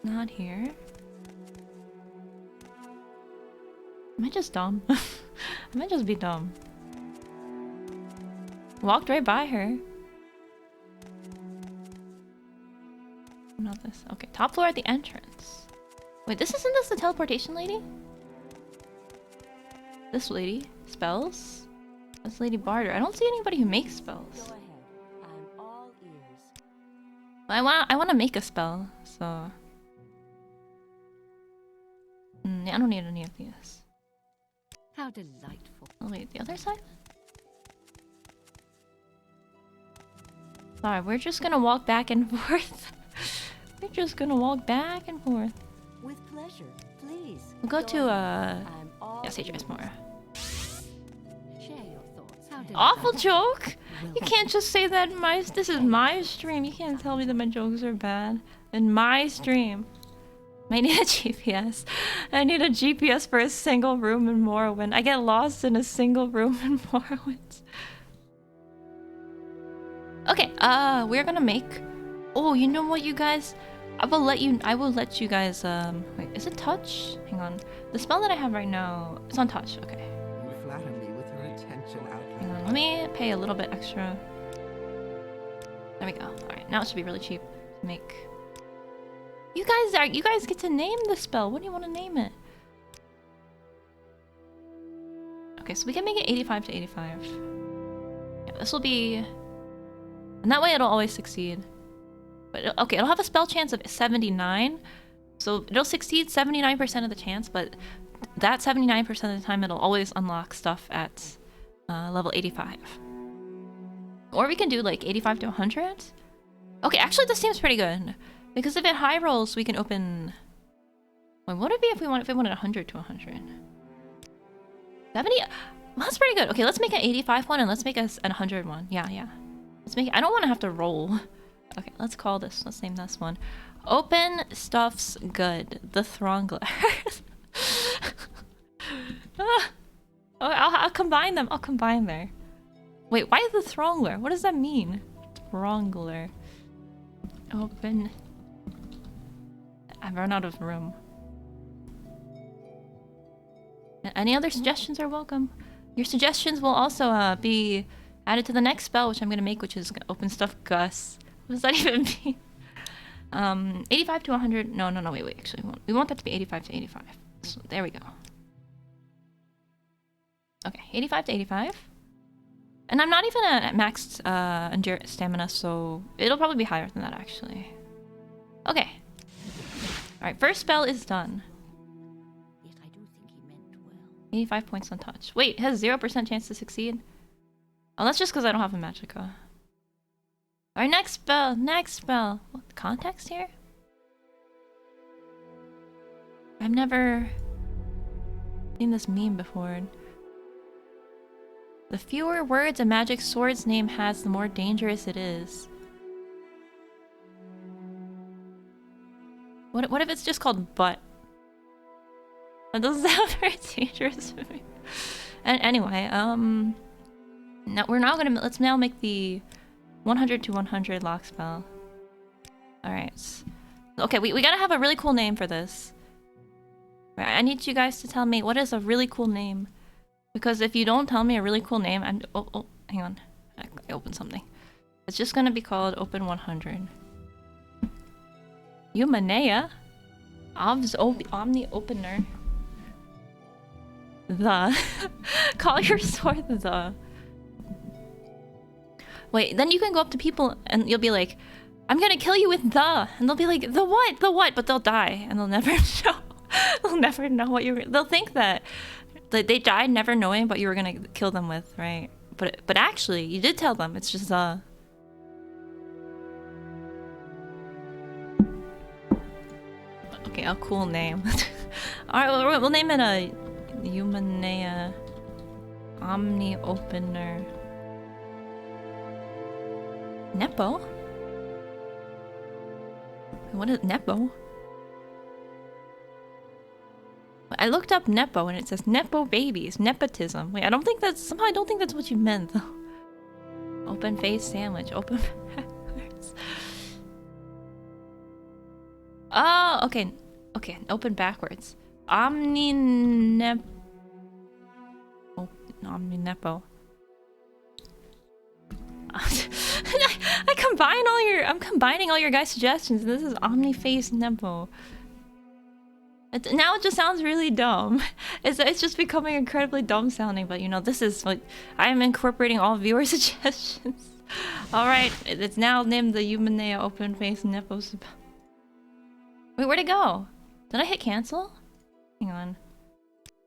Not here. Am I just dumb? I might just be dumb. Walked right by her. Not this. Okay, top floor at the entrance. Wait, isn't this the teleportation lady? This lady? Spells? That's Lady Barter. I don't see anybody who makes spells. Go ahead. I'm all ears. I want to make a spell, so... yeah, I don't need any of these. How delightful. Oh wait, the other side? Sorry, we're just gonna walk back and forth. We're just gonna walk back and forth. With pleasure, please. We'll go to, I'm all yeah, Sage ears. Mora. Share your thoughts. How Awful delightful. joke! You can't just say that in my... This is my stream. You can't tell me that my jokes are bad. In my stream. I need a GPS. I need a GPS for a single room in Morrowind. I get lost in a single room in Morrowind. Okay, we're gonna make... Oh, you know what, you guys? I will let you guys, wait, is it touch? Hang on. The spell that I have right now is on touch, okay. You flatter me with your attention, Hang on, Outlander. let me pay a little bit extra. There we go. Alright, now it should be really cheap to make. You guys get to name the spell. What do you want to name it? Okay, so we can make it 85 to 85. Yeah, this will be... And that way it'll always succeed. But okay, it'll have a spell chance of 79. So it'll succeed 79% of the chance, but that 79% of the time it'll always unlock stuff at level 85. Or we can do like 85 to 100. Okay, actually this seems pretty good. Because if it high rolls, we can open... Wait, what would it be if we wanted 100 to 100? 70? Well, that's pretty good. Okay, let's make an 85 one and let's make a 100 one. Yeah. Let's make it... I don't want to have to roll. Okay, let's call this. Let's name this one. Open Stuff's Good. The Throngler. I'll combine them. I'll combine there. Wait, why the Throngler? What does that mean? Throngler. Open... I've run out of room. Any other suggestions are welcome. Your suggestions will also be added to the next spell, which I'm gonna make, which is Open Stuff Gus. What does that even mean? 85 to 100. No, wait. Actually, we want that to be 85 to 85. So there we go. Okay, 85 to 85. And I'm not even at maxed endurance stamina, so it'll probably be higher than that, actually. Okay. Alright, first spell is done. Yet I do think he meant well. 85 points on touch. Wait, it has 0% chance to succeed? Oh, that's just because I don't have a magicka. Alright, next spell. What, context here? I've never seen this meme before. The fewer words a magic sword's name has, the more dangerous it is. What if it's just called butt? That doesn't sound very dangerous to me. And anyway, now let's now make the 100 to 100 lock spell. Alright. Okay, we gotta have a really cool name for this. Right, I need you guys to tell me what is a really cool name. Because if you don't tell me a really cool name, oh, hang on. I opened something. It's just gonna be called Open 100. Umanea? Omni Opener. The. Call your sword the. Wait, then you can go up to people and you'll be like, I'm gonna kill you with the. And they'll be like, the what? The what? But they'll die and they'll never know. They'll never know what you're. They'll think that They died never knowing what you were gonna kill them with, right? But actually, you did tell them. It's just okay, a cool name. All right, we'll name it a Umanea Omni Opener. Nepo? What is Nepo? I looked up Nepo and it says Nepo babies, nepotism. Wait, I don't think that's what you meant though. Open face sandwich, open backwards. Oh, okay. Okay, open backwards. Omni Nepo. Omni Nepo. I'm combining all your guys' suggestions. This is Omniface Nepo. Now it just sounds really dumb. It's just becoming incredibly dumb sounding, but you know, this is like, I am incorporating all viewer suggestions. Alright, it's now named the Umanea Open Face Nepo. Wait, where'd it go? Did I hit cancel? Hang on.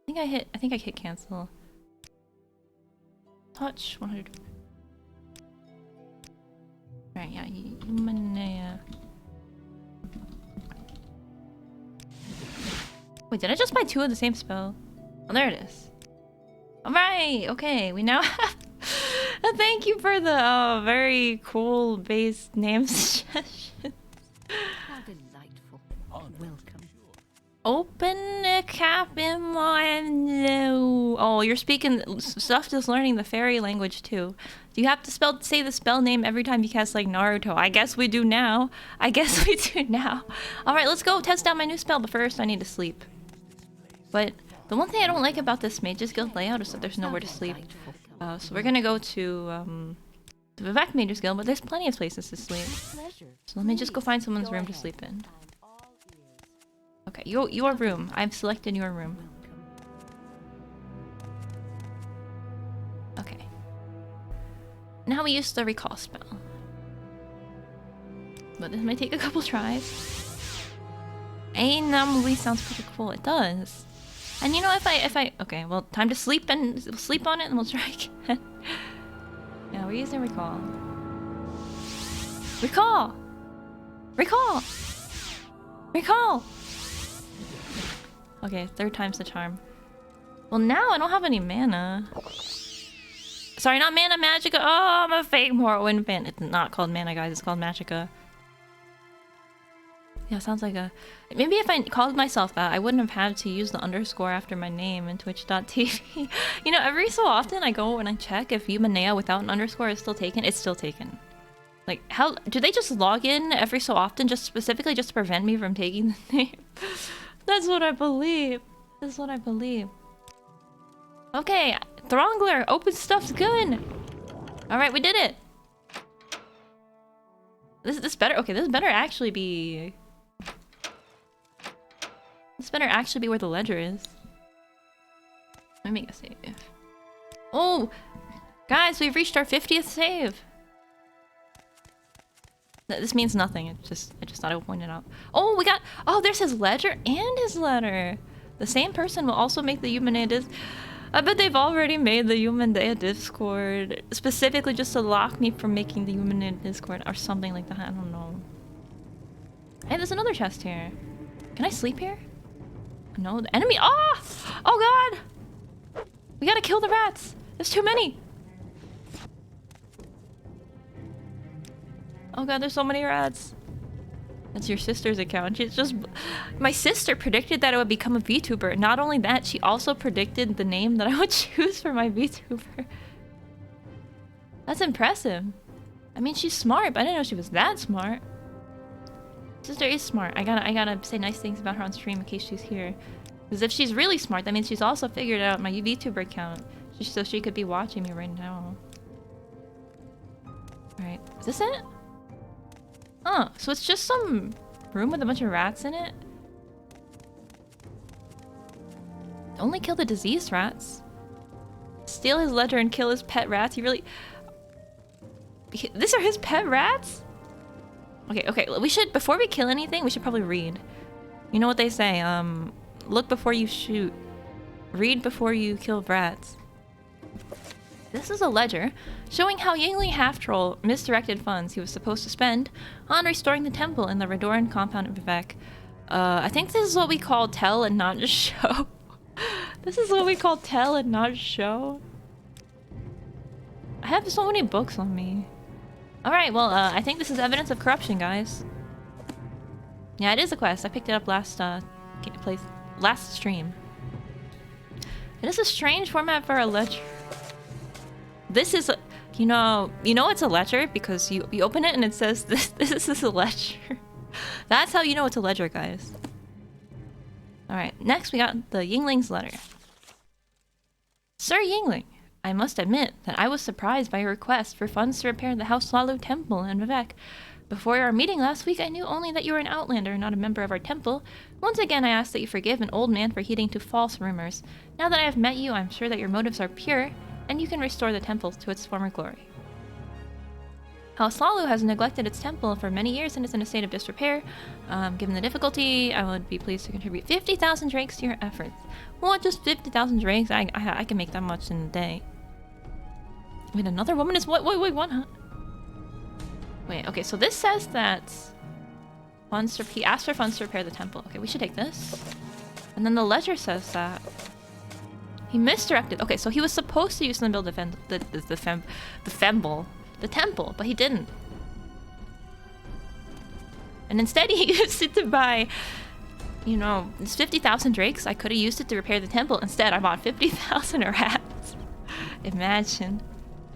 I think I hit cancel. Touch 100. Right, yeah, Umanea. Wait, did I just buy 2 of the same spell? Oh, there it is. Alright, okay, we now have... Thank you for the very cool base name suggestions. How delightful. Welcome. Open a cap in my... Oh, you're speaking... Stuff just learning the fairy language too. Do you have to say the spell name every time you cast like Naruto? I guess we do now. Alright, let's go test out my new spell, but first I need to sleep. But the one thing I don't like about this Mage's Guild layout is that there's nowhere to sleep. So we're gonna go to the Vivec Mage's Guild, but there's plenty of places to sleep. So let me just go find someone's room to sleep in. Okay, your room. I've selected your room. Okay. Now we use the recall spell. But this may take a couple tries. Anomaly sounds pretty cool. It does. And you know, if I okay, well, time to sleep and sleep on it, and we'll try again. Yeah, we're using recall. Recall. Recall. Recall. Okay, 3rd time's the charm. Well, now I don't have any mana. Sorry, not mana, Magica. Oh, I'm a fake Morrowind fan. It's not called mana, guys. It's called Magica. Yeah, sounds like a... Maybe if I called myself that, I wouldn't have had to use the underscore after my name in twitch.tv. You know, every so often I go and I check if Umanea without an underscore is still taken. It's still taken. Like, how... Do they just log in every so often just specifically just to prevent me from taking the name? That's what I believe. That's what I believe. Okay, Throngler, open stuff's good. Alright, we did it. This better... Okay, this better actually be... This better actually be where the ledger is. Let me make a save. Oh! Guys, we've reached our 50th save. This means nothing. I just thought I would point it out. Oh, we got... Oh, there's his ledger and his letter. The same person will also make the Umanea Disc. I bet they've already made the Umanea Discord specifically just to lock me from making the Umanea Discord or something like that. I don't know. Hey, there's another chest here. Can I sleep here? No, the enemy. Oh! Oh god! We gotta kill the rats. There's too many. Oh god, there's so many rats. That's your sister's account. She's just... My sister predicted that I would become a VTuber. Not only that, she also predicted the name that I would choose for my VTuber. That's impressive. I mean, she's smart, but I didn't know she was that smart. Sister is smart. I gotta say nice things about her on stream in case she's here. Because if she's really smart, that means she's also figured out my VTuber account. So she could be watching me right now. Alright, is this it? Oh, so it's just some room with a bunch of rats in it? Only kill the diseased rats. Steal his ledger and kill his pet rats? He really... These are his pet rats? Okay, we should... Before we kill anything, we should probably read. You know what they say, look before you shoot. Read before you kill rats. This is a ledger showing how Yingling Half-Troll misdirected funds he was supposed to spend on restoring the temple in the Redoran compound of Vivec. I think this is what we call tell and not show. This is what we call tell and not show. I have so many books on me. Alright, well, I think this is evidence of corruption, guys. Yeah, it is a quest. I picked it up last stream. It is a strange format for a ledger. This is, you know it's a ledger because you open it and it says this is a ledger. That's how you know it's a ledger, guys. Alright, next we got the Yingling's letter. Sir Yingling, I must admit that I was surprised by your request for funds to repair the House Lalu temple in Vivec. Before our meeting last week, I knew only that you were an outlander, not a member of our temple. Once again, I ask that you forgive an old man for heeding to false rumors. Now that I have met you, I'm sure that your motives are pure, and you can restore the temple to its former glory. House Lalu has neglected its temple for many years and is in a state of disrepair. Given the difficulty, I would be pleased to contribute 50,000 drakes to your efforts. What, just 50,000 drakes? I can make that much in a day. Wait, another woman is what? Wait, what? Huh? Wait, okay, so this says that he asked for funds to repair the temple. Okay, we should take this. And then the ledger says that he misdirected. Okay, so he was supposed to use them to build the temple, but he didn't. And instead he used it to buy, you know, it's 50,000 drakes. I could have used it to repair the temple. Instead, I bought 50,000 rats. Imagine.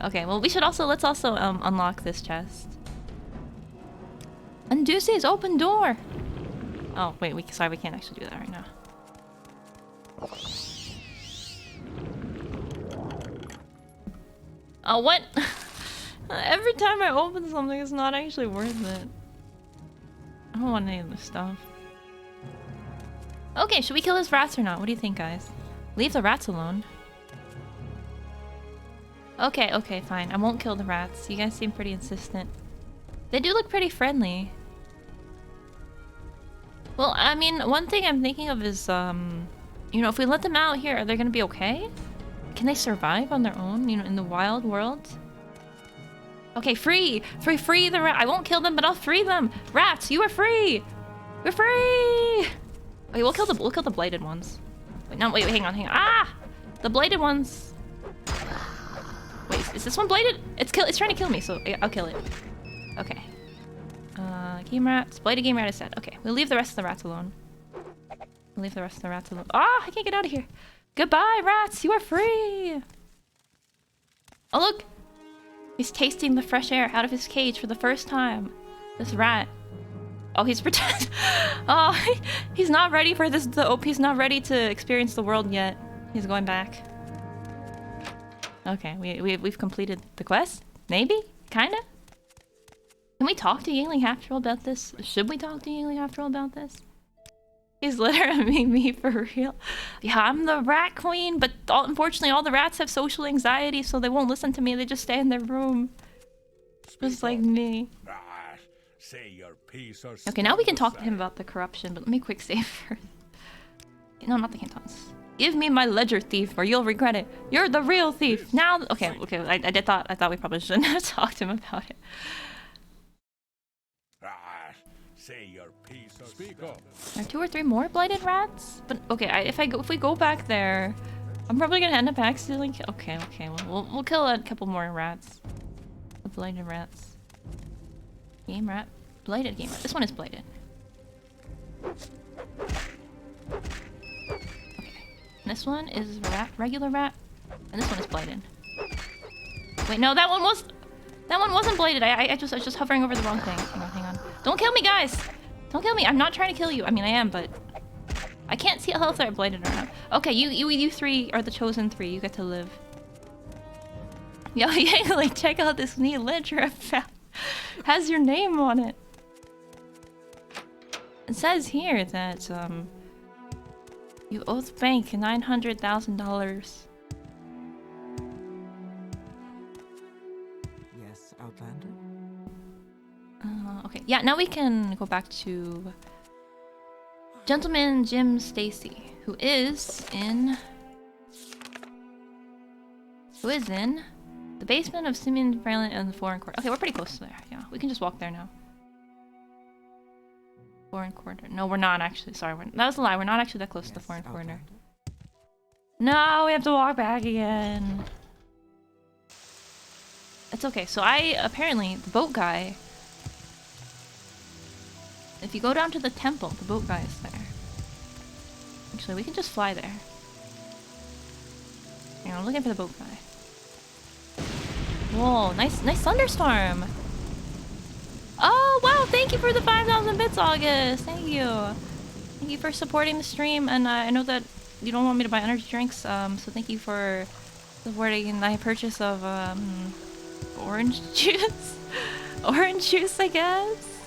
Okay, well, let's also unlock this chest. Unduce's open door. Oh wait, we can't actually do that right now. Oh, what? Every time I open something, it's not actually worth it. I don't want any of this stuff. Okay, should we kill his rats or not? What do you think, guys? Leave the rats alone. Okay, fine. I won't kill the rats. You guys seem pretty insistent. They do look pretty friendly. Well, I mean, one thing I'm thinking of is, you know, if we let them out here, are they gonna be okay? Can they survive on their own, you know, in the wild world? Okay, free the rat. I won't kill them, but I'll free them. Rats, you are free. We're free. Okay, we'll kill the blighted ones. Wait, no, wait, hang on. Ah, the blighted ones. Wait, is this one blighted? It's trying to kill me, so I'll kill it. Okay. Game rats. Blighted game rat is dead. Okay, we'll leave the rest of the rats alone. Ah, I can't get out of here. Goodbye, rats. You are free. Oh, look. He's tasting the fresh air out of his cage for the first time. This rat. Oh, he's pretend. Oh, he's not ready for this. He's not ready to experience the world yet. He's going back. Okay, we've completed the quest. Maybe, kinda. Can we talk to Yingling Half-Troll about this? Should we talk to Yingling Half-Troll about this? He's literally me for real. Yeah, I'm the rat queen, but unfortunately all the rats have social anxiety, so they won't listen to me. They just stay in their room. Just like me. Say your piece or okay, now we can talk to him about the corruption, but let me quick save first. No, not the cantons. Give me my ledger, thief, or you'll regret it. You're the real thief. Now, okay. I thought we probably shouldn't have talked to him about it. Say your piece or speak up. Are 2 or 3 more blighted rats? But okay, if we go back there, I'm probably gonna end up accidentally. Okay. We'll kill a couple more rats. The blighted rats. Game rat. Blighted game rat. This one is blighted. Okay. And this one is regular rat. And this one is blighted. Wait, no, that one wasn't blighted. I was just hovering over the wrong thing. Hang on. Don't kill me, guys! Don't kill me. I'm not trying to kill you. I mean, I am, but I can't see how if they're blighted or not. Okay, you 3 are the chosen 3. You get to live. Yo, like, check out this neat ledger I found. Has your name on it. It says here that you owe the bank $900,000. Yes, Outlander? Okay, yeah, now we can go back to Gentleman Jim Stacy, who is in Who is in? The basement of Simeon Fairland and the foreign court. Okay, we're pretty close to there. Yeah, we can just walk there now. Foreign quarter. No, we're not actually. Sorry, that was a lie. We're not actually that close to the foreign quarter. No, we have to walk back again. It's okay. So apparently, the boat guy... If you go down to the temple, the boat guy is there. Actually, we can just fly there. Hang on, I'm looking for the boat guy. Whoa, nice thunderstorm! Oh, wow, thank you for the 5,000 bits, August! Thank you! Thank you for supporting the stream, and I know that you don't want me to buy energy drinks, so thank you for supporting my purchase of, orange juice? Orange juice, I guess?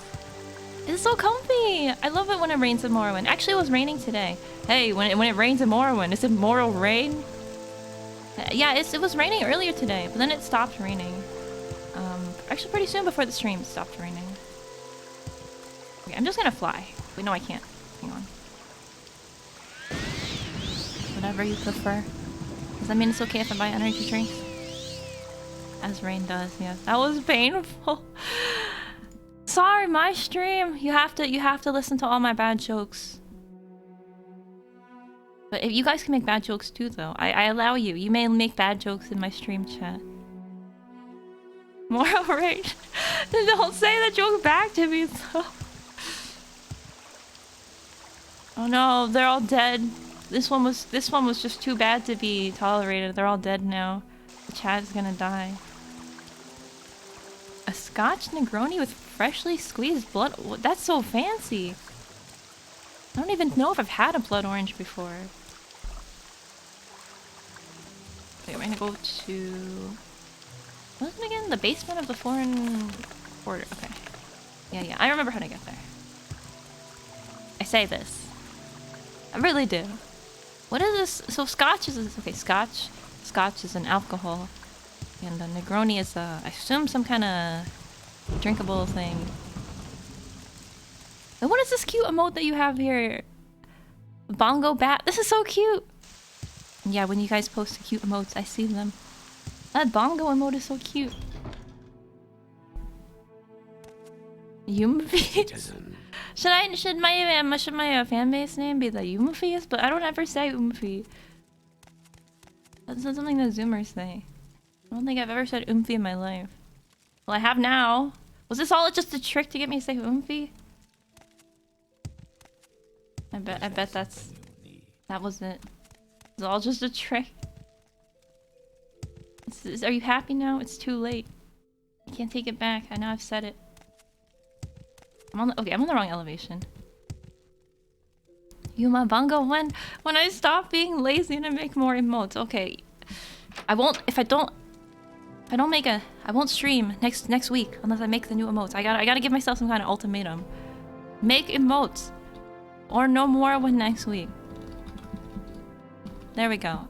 It's so comfy! I love it when it rains in Morrowind. Actually, it was raining today. Hey, when it rains in Morrowind, is it Morrow rain? Yeah, it was raining earlier today, but then it stopped raining. Actually pretty soon before the stream it stopped raining. Okay, I'm just gonna fly. Wait, no I can't. Hang on. Whatever you prefer. Does that mean it's okay if I buy energy drinks? As rain does, yes. That was painful. Sorry, my stream. You have to listen to all my bad jokes. But if you guys can make bad jokes too, though. I allow you. You may make bad jokes in my stream chat. More right? Don't say that joke back to me, though. Oh no, they're all dead. This one was just too bad to be tolerated. They're all dead now. The chat is gonna die. A Scotch Negroni with freshly squeezed blood. That's so fancy. I don't even know if I've had a blood orange before. Okay, we're gonna go to... What's it again? The basement of the foreign quarter. Okay. Yeah, I remember how to get there. I say this. I really do. What is this? So Scotch is... Okay, Scotch. Scotch is an alcohol. And the Negroni is, I assume, some kind of drinkable thing. And what is this cute emote that you have here? Bongo bat. This is so cute! Yeah, when you guys post the cute emotes, I see them. That bongo emote is so cute. Umäfis? Should my fan base name be the Umäfis? But I don't ever say Umäfi. That's not something that Zoomers say. I don't think I've ever said Oomphy in my life. Well, I have now. Was this all just a trick to get me to say Oomphy? I bet that was it. It's all just a trick. Are you happy now? It's too late. I can't take it back. I know I've said it. I'm on the wrong elevation. Yuma Bongo, when I stop being lazy and I make more emotes. Okay. I won't I won't stream next week unless I make the new emotes. I gotta give myself some kind of ultimatum. Make emotes. Or no more when next week. There we go.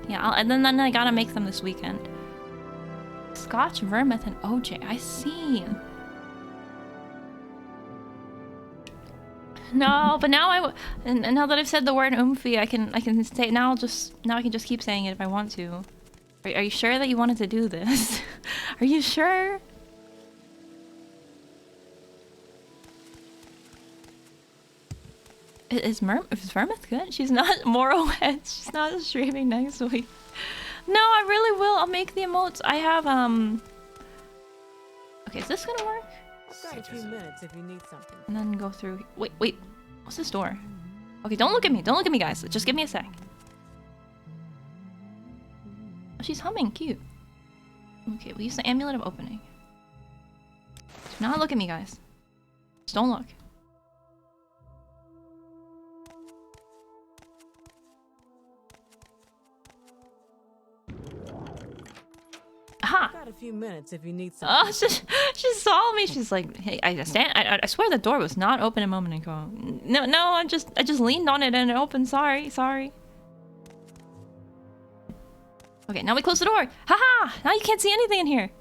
Yeah, and then I gotta make them this weekend. Scotch, Vermouth, and OJ. I see. No, but now and now that I've said the word Oomphy, I can say now I can just keep saying it if I want to. Are you sure that you wanted to do this? Are you sure? Is Vermouth good? She's not Morrowed. She's not streaming next week. No, I really will. I'll make the emotes. I have Okay, is this gonna work? I've got a few minutes if you need something. And then go through. Wait. What's this door? Okay, don't look at me. Don't look at me, guys. Just give me a sec. Oh, she's humming. Cute. Okay, we'll use the amulet of opening. Do not look at me, guys. Just don't look. Aha! I've got a few minutes if you need something. Oh, she saw me. She's like, "Hey, I swear the door was not open a moment ago. No, I just leaned on it and it opened. Sorry. Okay, now we close the door. Haha! Now you can't see anything in here.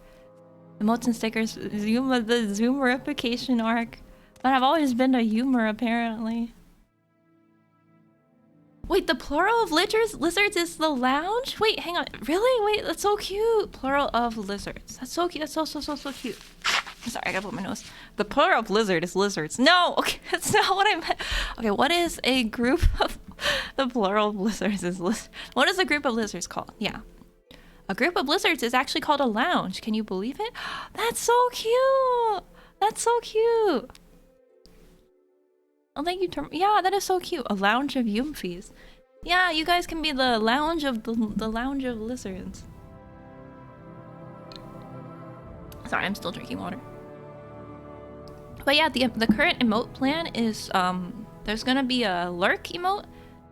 Emotes and stickers. The zoomerification arc. But I've always been a humor, apparently. Wait, the plural of lizards is the lounge? Wait, hang on. Really? Wait, that's so cute. Plural of lizards. That's so cute. That's so cute. I'm sorry, I gotta blow my nose. The plural of lizard is lizards. No, okay, that's not what I meant. Okay, what is a group of... The plural of lizards is what is a group of lizards called? Yeah. A group of lizards is actually called a lounge. Can you believe it? That's so cute. That's so cute. Oh, thank you, yeah, that is so cute. A lounge of umphies. Yeah, you guys can be the lounge of the lounge of lizards. Sorry, I'm still drinking water. But yeah, the current emote plan is there's gonna be a lurk emote,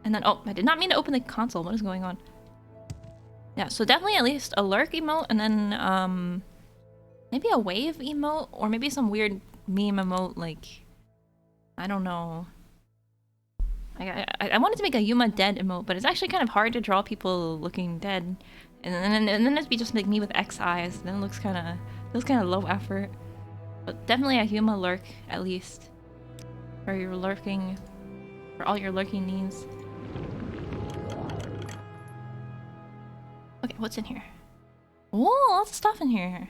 and then I did not mean to open the console. What is going on? Yeah, so definitely at least a lurk emote, and then maybe a wave emote, or maybe some weird meme emote like. I don't know. I wanted to make a Yuma dead emote, but it's actually kind of hard to draw people looking dead, and then it'd be just like me with X eyes. Then it looks kind of low effort. But definitely a Yuma lurk at least, for your lurking, for all your lurking needs. Okay, what's in here? Oh, lots of stuff in here.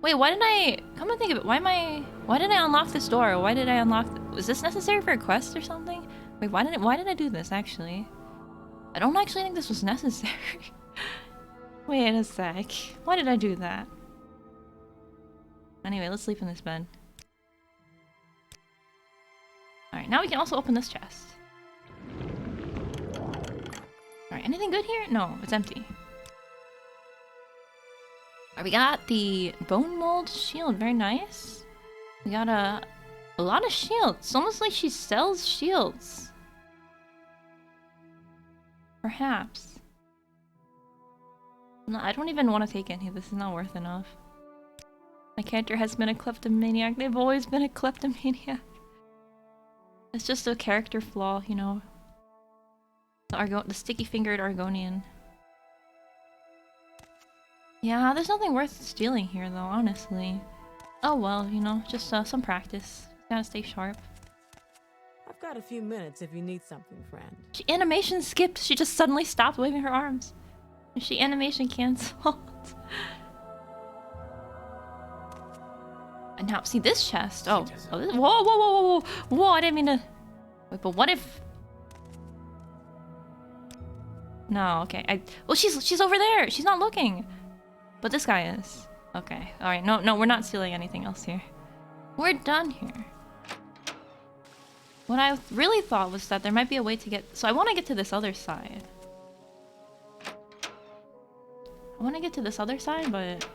Wait, why did I... Come to think of it, why did I unlock this door? Why did I unlock... Was this necessary for a quest or something? Wait, why did I do this, actually? I don't actually think this was necessary. Wait a sec. Why did I do that? Anyway, let's sleep in this bed. Alright, now we can also open this chest. Alright, anything good here? No, it's empty. We got the bone mold shield, very nice. We got a lot of shields. It's almost like she sells shields. Perhaps. No, I don't even want to take any. This is not worth enough. My character has been a kleptomaniac. They've always been a kleptomaniac. It's just a character flaw, you know. The sticky-fingered Argonian. Yeah, there's nothing worth stealing here, though, honestly. Oh well, you know, just some practice. Gotta stay sharp. I've got a few minutes if you need something, friend. She animation skipped. She just suddenly stopped waving her arms. She animation canceled. And now, see this chest. Oh, whoa! I didn't mean to. Wait, but what if? No, okay. Well, she's over there. She's not looking. But this guy is. Okay. Alright, no, we're not stealing anything else here. We're done here. What I really thought was that there might be a way to get... So I want to get to this other side. But...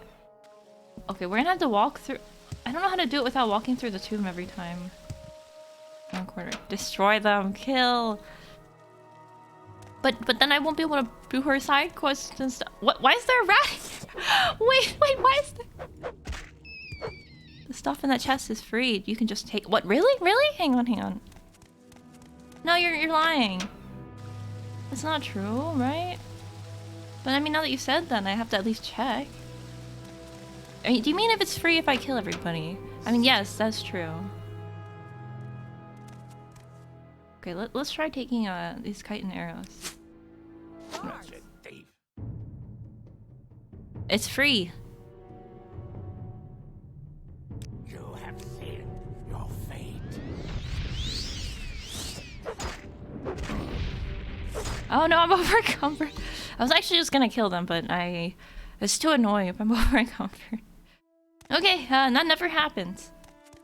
Okay, we're gonna have to walk through... I don't know how to do it without walking through the tomb every time. One quarter. Destroy them. Kill. But then I won't be able to do her side quests and stuff. What? Why is there a rat? Wait, why is there... The stuff in that chest is free. You can just take... What? Really? Hang on. No, you're lying. That's not true, right? But I mean, now that you said that, I have to at least check. I mean, do you mean if it's free if I kill everybody? I mean, yes, that's true. Okay, let's try taking these chitin arrows. It's free. You have seen your fate. Oh no, I'm overcumbered. I was actually just gonna kill them, but it's too annoying if I'm overcumbered. Okay, that never happened.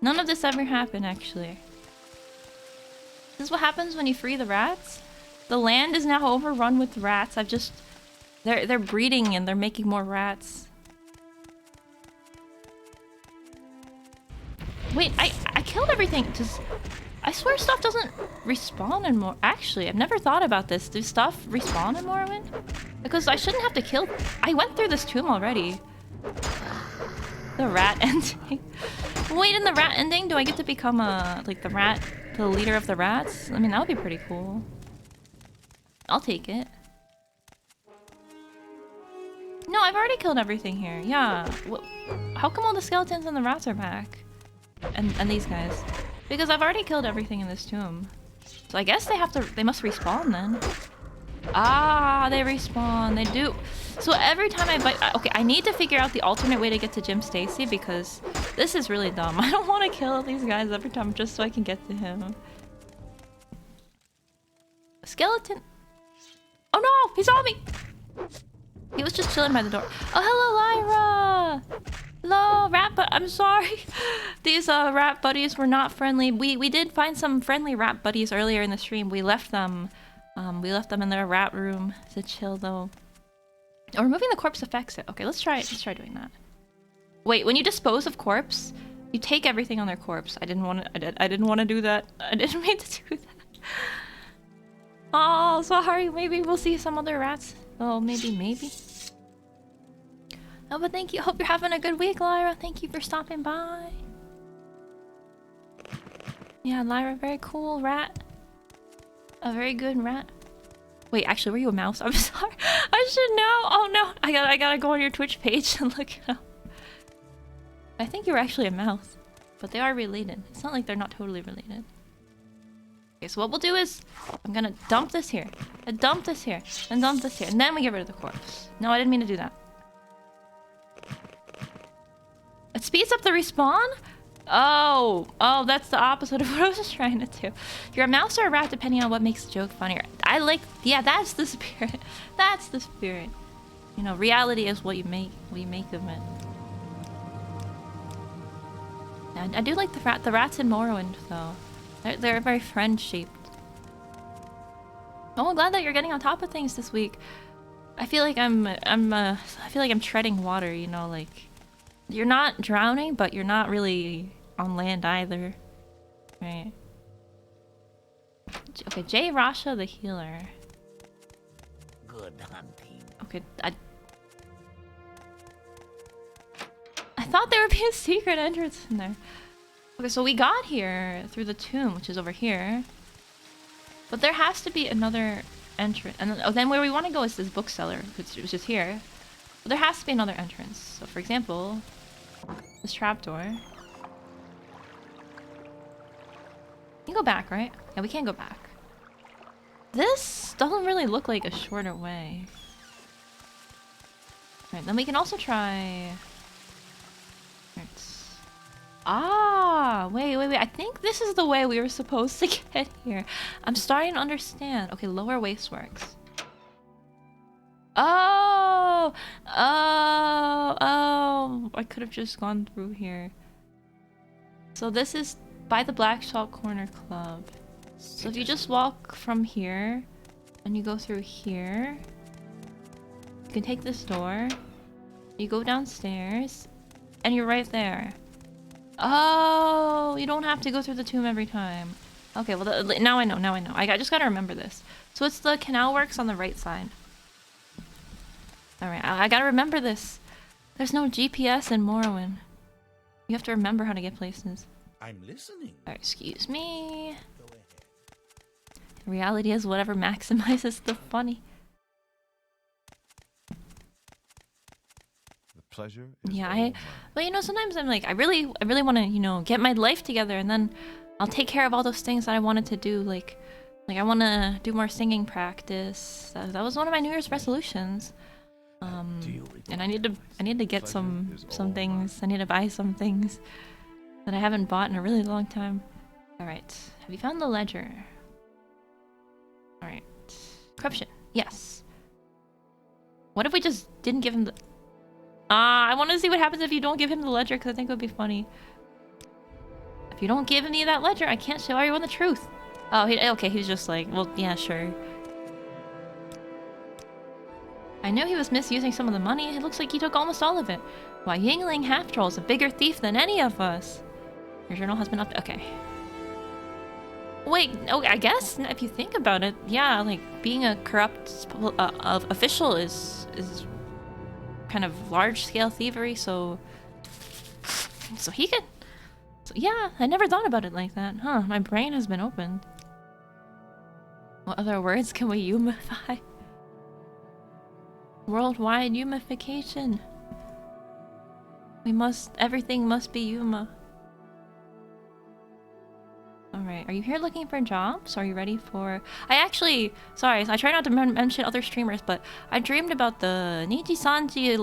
None of this ever happened, actually. This is what happens when you free the rats. The land is now overrun with rats. They're breeding and they're making more rats. Wait, I killed everything. I swear stuff doesn't respawn in more. Actually, I've never thought about this. Does stuff respawn in Morrowind? Because I shouldn't have to kill... I went through this tomb already. The rat ending. Wait, in the rat ending, do I get to become the leader of the rats? I mean, that would be pretty cool. I'll take it. No, I've already killed everything here. Yeah. How come all the skeletons and the rats are back? And these guys? Because I've already killed everything in this tomb. So I guess they must respawn then. Ah, they respawn. They do. So every time I bite... Okay, I need to figure out the alternate way to get to Jim Stacy because this is really dumb. I don't want to kill these guys every time just so I can get to him. Skeleton. Oh no, he saw me. He was just chilling by the door. Oh, hello, Lyra. Hello, rat I'm sorry. These rat buddies were not friendly. We did find some friendly rat buddies earlier in the stream. We left them in their rat room to chill though. Oh, removing the corpse affects it. Okay, let's try doing that. Wait, when you dispose of corpse, you take everything on their corpse. I didn't want to do that. I didn't mean to do that. Oh, sorry. Maybe we'll see some other rats. Oh, maybe. Oh, but thank you. Hope you're having a good week, Lyra. Thank you for stopping by. Yeah, Lyra, very cool rat. A very good rat. Wait, actually, were you a mouse? I'm sorry. I should know. Oh no, I gotta go on your Twitch page and look it up. I think you were actually a mouse, but they are related. It's not like they're not totally related. Okay, so what we'll do is I'm gonna dump this here, and dump this here, and dump this here, and then we get rid of the corpse. No, I didn't mean to do that. It speeds up the respawn? Oh, that's the opposite of what I was just trying to do. You're a mouse or a rat depending on what makes the joke funnier. Yeah, that's the spirit. That's the spirit. You know, reality is what you make of it. And I do like the rats in Morrowind though. They're very friend-shaped. Oh, I'm glad that you're getting on top of things this week. I feel like I'm treading water, you know, like you're not drowning, but you're not really on land either. Right. Okay, J. Rasha the healer. Good hunting. Okay, I thought there would be a secret entrance in there. Okay, so we got here through the tomb, which is over here. But there has to be another entrance. And then where we want to go is this bookseller, which is just here. But there has to be another entrance. So for example, this trapdoor. We can go back, right? Yeah, we can go back. This doesn't really look like a shorter way. Right, then we can also try... Right. Ah, wait. I think this is the way we were supposed to get here. I'm starting to understand. Okay, lower wasteworks. Oh! I could have just gone through here. So this is by the Black Salt Corner Club. So if you just walk from here and you go through here, you can take this door, you go downstairs, and you're right there. Oh, you don't have to go through the tomb every time. Okay, well now I know. I just gotta remember this. So it's the canal works on the right side. Alright, I gotta remember this. There's no GPS in Morrowind. You have to remember how to get places. I'm listening. Alright, excuse me. The reality is whatever maximizes the funny. The pleasure is Yeah, well, you know, sometimes I'm like, I really want to, you know, get my life together, and then I'll take care of all those things that I wanted to do, like I want to do more singing practice. That was one of my New Year's resolutions. And I need to get some things. I need to buy some things that I haven't bought in a really long time. All right, have you found the ledger? All right, corruption. Yes. What if we just didn't give him the? I want to see what happens if you don't give him the ledger, because I think it would be funny. If you don't give me that ledger, I can't show everyone the truth. Oh, okay, he's just like, well, yeah, sure. I knew he was misusing some of the money. It looks like he took almost all of it. Why, Yingling Half-Troll is a bigger thief than any of us. Your journal has been up. Okay. Wait, okay, I guess if you think about it, yeah, like being a corrupt official is kind of large-scale thievery. So he could. So yeah, I never thought about it like that. Huh? My brain has been opened. What other words can we ummify? Worldwide umification. Everything must be Yuma. Alright, are you here looking for jobs? Are you ready for... I actually... Sorry, I try not to mention other streamers, but I dreamed about the Niji-sanji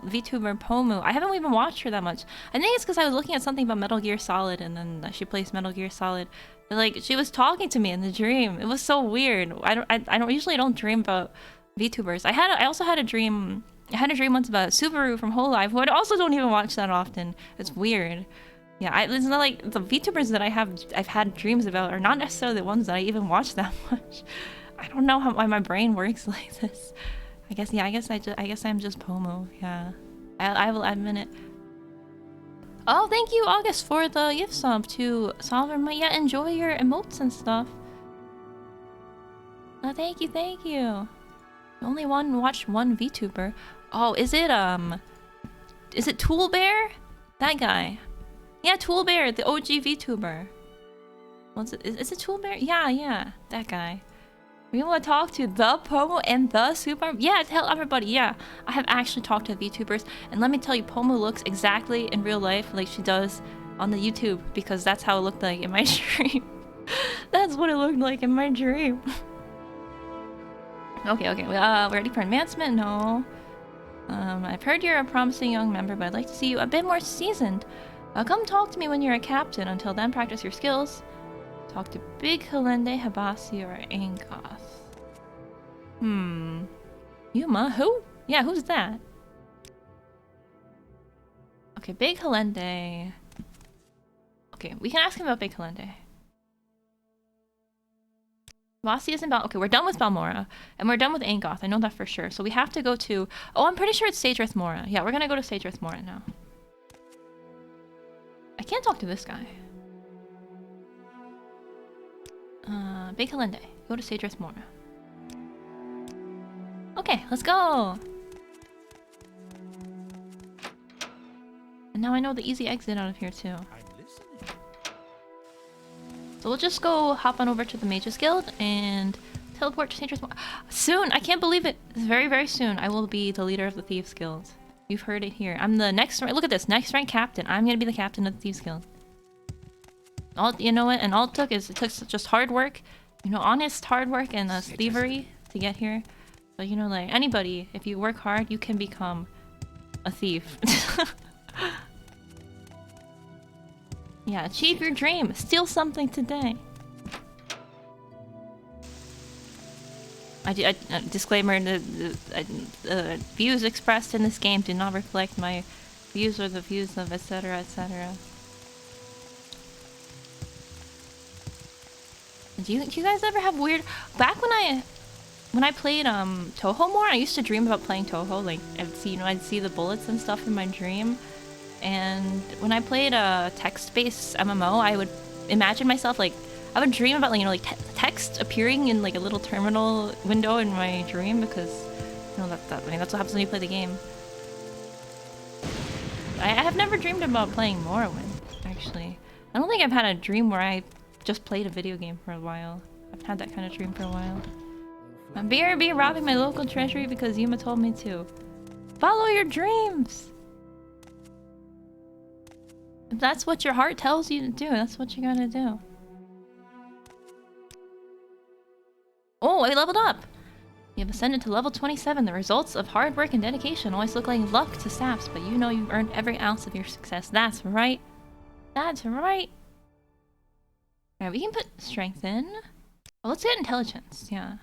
VTuber Pomu. I haven't even watched her that much. I think it's because I was looking at something about Metal Gear Solid, and then she plays Metal Gear Solid. But, like, she was talking to me in the dream. It was so weird. I usually don't dream about VTubers. I also had a dream... I had a dream once about Subaru from Whole Life, who I also don't even watch that often. It's weird. Yeah, it's not like the VTubers that I've had dreams about are not necessarily the ones that I even watch that much. I don't know why my brain works like this. I guess I'm just Pomo. Yeah, I will admit it. Oh, thank you, August, for the gift sub to Solver. Yeah, enjoy your emotes and stuff. Oh, thank you, thank you. Only watched one VTuber. Oh, is it Tool Bear? That guy. Yeah, Tool Bear, the OG VTuber. What's it? Is it Tool Bear? Yeah, that guy. We want to talk to the Pomo and the Super. Yeah, tell everybody. Yeah, I have actually talked to VTubers, and let me tell you, Pomo looks exactly in real life like she does on the YouTube, because that's how it looked like in my dream. That's what it looked like in my dream. Okay. We're ready for advancement? No. I've heard you're a promising young member, but I'd like to see you a bit more seasoned. Come talk to me when you're a captain. Until then, practice your skills. Talk to Big Helende, Habasi, or Angoth. Yuma? Who? Yeah, who's that? Okay, Big Helende. Okay, we can ask him about Big Helende. Habasi isn't Bal... Okay, we're done with Balmora. And we're done with Angoth. I know that for sure. So we have to go to... Oh, I'm pretty sure it's Sagerith Mora. Yeah, we're gonna go to Sagerith Mora now. I can't talk to this guy. Big Helende. Go to Sagerith Mora. Okay, let's go! And now I know the easy exit out of here too. So we'll just go hop on over to the Mages Guild and teleport to Sagerith Mora. Soon! I can't believe it! Very, very soon I will be the leader of the Thieves Guild. You've heard it here. I'm the next... Look at this. Next rank captain. I'm gonna be the captain of the Thieves Guild. You know what? And all it took just hard work. You know, honest hard work and thievery to get here. So, you know, like, anybody, if you work hard, you can become a thief. Yeah, achieve your dream. Steal something today. Disclaimer, the views expressed in this game do not reflect my views or the views of etc, etc. Do you guys ever have weird... Back when I played Touhou more, I used to dream about playing Touhou. Like, I'd see the bullets and stuff in my dream. And when I played a text-based MMO, I would imagine myself, like, I would dream about, like, you know, like text appearing in like a little terminal window in my dream, because, you know, that's what happens when you play the game. I have never dreamed about playing Morrowind, actually. I don't think I've had a dream where I just played a video game for a while. I've had that kind of dream for a while. I'm BRB robbing my local treasury because Yuma told me to. Follow your dreams! If that's what your heart tells you to do, that's what you gotta do. Oh, I leveled up! You have ascended to level 27. The results of hard work and dedication always look like luck to saps, but you know you've earned every ounce of your success. That's right. That's right. Alright, we can put strength in. Well, let's get intelligence, yeah.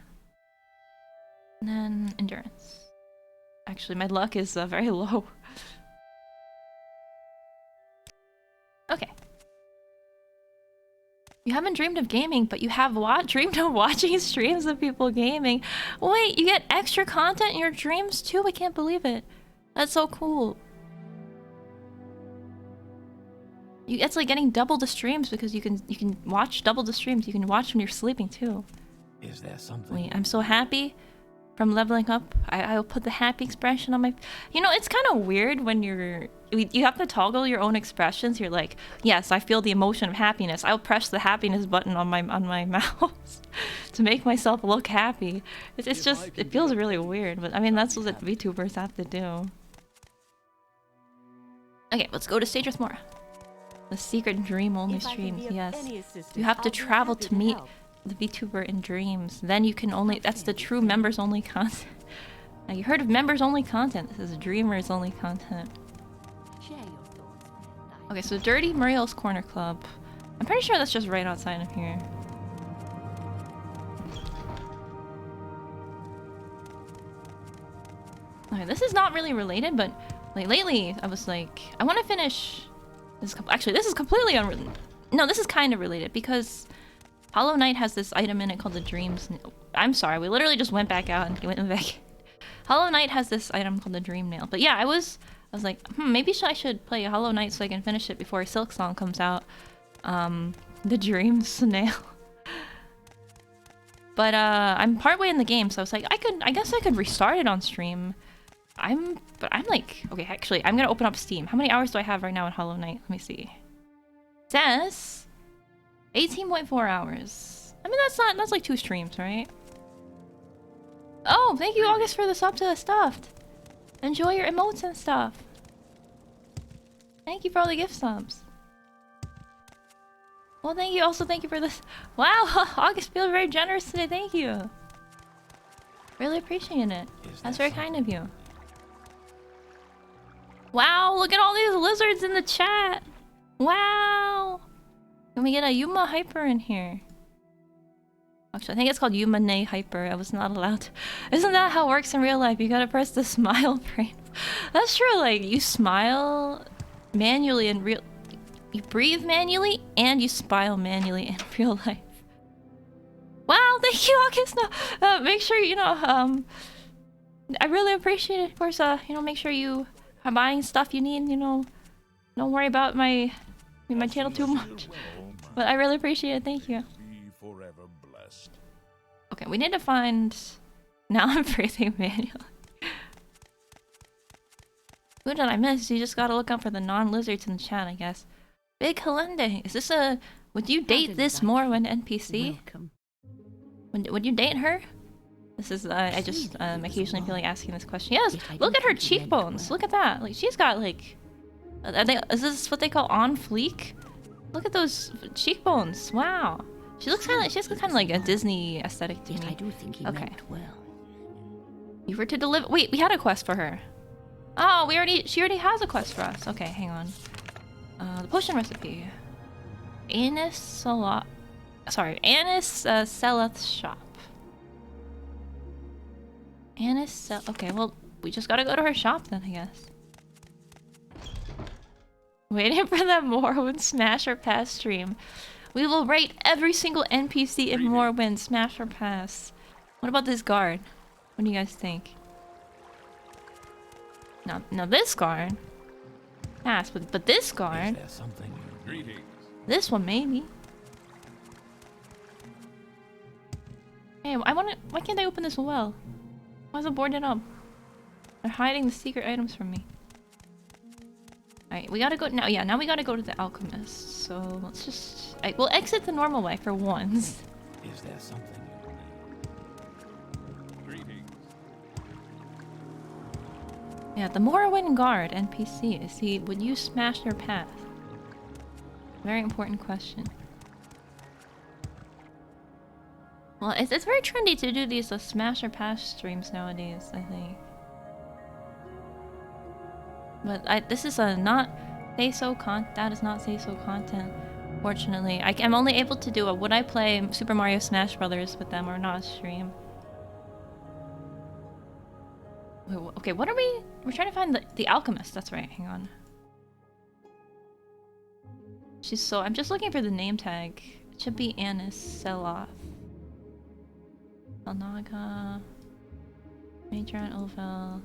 And then endurance. Actually, my luck is very low. Okay. You haven't dreamed of gaming, but you have dreamed of watching streams of people gaming. Wait, you get extra content in your dreams too? I can't believe it. That's so cool. It's like getting double the streams because you can watch double the streams. You can watch when you're sleeping too. Is there something? Wait, I'm so happy from leveling up. I'll put the happy expression on my... You know, it's kind of weird when you have to toggle your own expressions. You're like, yes, I feel the emotion of happiness. I'll press the happiness button on my mouse to make myself look happy. It's just, it feels really weird, but I mean, that's what VTubers have to do. Okay, let's go to Sagerith Mora. The secret dream-only If I can streams, be of yes. any assistance, You have to I'll be travel happy to meet help. the VTuber in dreams. Then you can only... That's the true members-only content. Now, you heard of members-only content. This is dreamers-only content. Share your thoughts, friend. Okay, so Dirty Muriel's Corner Club. I'm pretty sure that's just right outside of here. Okay, this is not really related, but like lately I was like, I want to finish. Actually, this is completely unrelated. No, this is kind of related because Hollow Knight has this item in it called the Dreams. I'm sorry, we literally just went back out and went back. Hollow Knight has this item called the Dream Nail. But yeah, I was like, maybe I should play Hollow Knight so I can finish it before Silk Song comes out. The Dreams Nail. But I'm partway in the game, so I was like, I guess I could restart it on stream. I'm like, okay, actually, I'm gonna open up Steam. How many hours do I have right now in Hollow Knight? Let me see. It says 18.4 hours. I mean, that's like 2 streams, right? Oh, thank you, August, for the sub to the stuffed. Enjoy your emotes and stuff. Thank you for all the gift subs. Well, thank you. Also, thank you for this. Wow, August, feel very generous today. Thank you. Really appreciate it. That's very kind of you. Wow, look at all these lizards in the chat. Wow. Can we get a Yuma Hyper in here? Actually, I think it's called Yuma Hyper. I was not allowed to. Isn't that how it works in real life? You gotta press the smile brain. That's true, like, you smile manually in real... You breathe manually, and you smile manually in real life. Wow, thank you, August! No, make sure, you know, I really appreciate it. Of course, you know, make sure you are buying stuff you need, you know. Don't worry about my channel too much. But I really appreciate it, thank you. Okay, we need to find... Now I'm breathing manually. Who did I miss? You just gotta look out for the non-lizards in the chat, I guess. Big Helende, is this a... Would you date this Morrowind NPC? Welcome. Would you date her? This is, I just occasionally feel like asking this question. Yes, look at her cheekbones. Look at that. Like, she's got, like... is this what they call on fleek? Look at those cheekbones. Wow. She looks kind of, she has kind of like a Disney aesthetic to Yet I me. do think he Okay. meant well. You were to deliver... Wait, we had a quest for her. Oh, she already has a quest for us. Okay, hang on. The potion recipe. Annis Seleth's shop. Okay, well, we just gotta go to her shop then, I guess. Waiting for that Morrowind Smash or Pass stream. We will rate every single NPC in Morrowind Smash or Pass. What about this guard? What do you guys think? Now this guard. Pass, but this guard. This one maybe. Hey, why can't I open this well? Why is it boarded up? They're hiding the secret items from me. Alright, we gotta go now. Yeah, now we gotta go to the alchemist. So let's just... we'll exit the normal way for once. Is there something you need? Yeah, the Morrowind guard NPC. Is he... Would you smash your path? Very important question. Well, it's very trendy to do these smash or pass streams nowadays, I think. But this is a not say so that is not say so content. Fortunately, I'm only able to do a would I play Super Mario Smash Brothers with them or not stream. Wait, okay, what are we? We're trying to find the alchemist. That's right. Hang on. I'm just looking for the name tag. It should be Annis Seleth. Alnaga. Matron Ovel.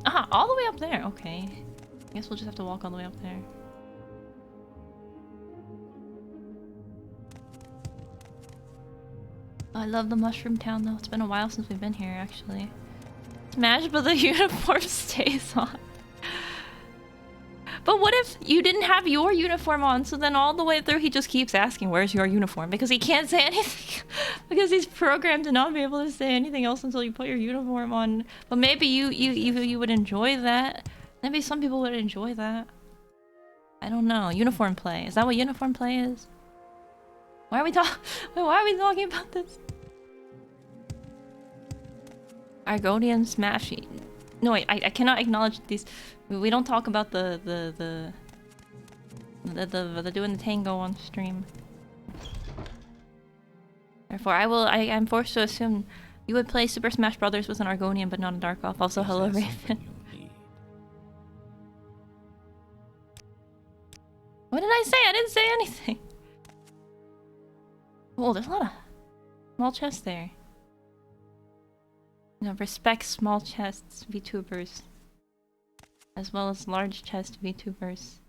Aha, all the way up there. Okay. I guess we'll just have to walk all the way up there. Oh, I love the Mushroom Town though. It's been a while since we've been here actually. Smash, but the uniform stays on. But what if you didn't have your uniform on, so then all the way through he just keeps asking, where's your uniform? Because he can't say anything. Because he's programmed to not be able to say anything else until you put your uniform on. But maybe you would enjoy that. Maybe some people would enjoy that. I don't know. Uniform play. Is that what uniform play is? Why are we talking? Why are we talking about this? Argonian Smashy. No, wait. I cannot acknowledge these. We don't talk about the doing the tango on stream. Therefore, I am forced to assume you would play Super Smash Brothers with an Argonian, but not a Dark Elf. Also, hello, Raven. What did I say? I didn't say anything. Oh, there's a lot of small chests there. You know, respect small chests VTubers, as well as large chest VTubers.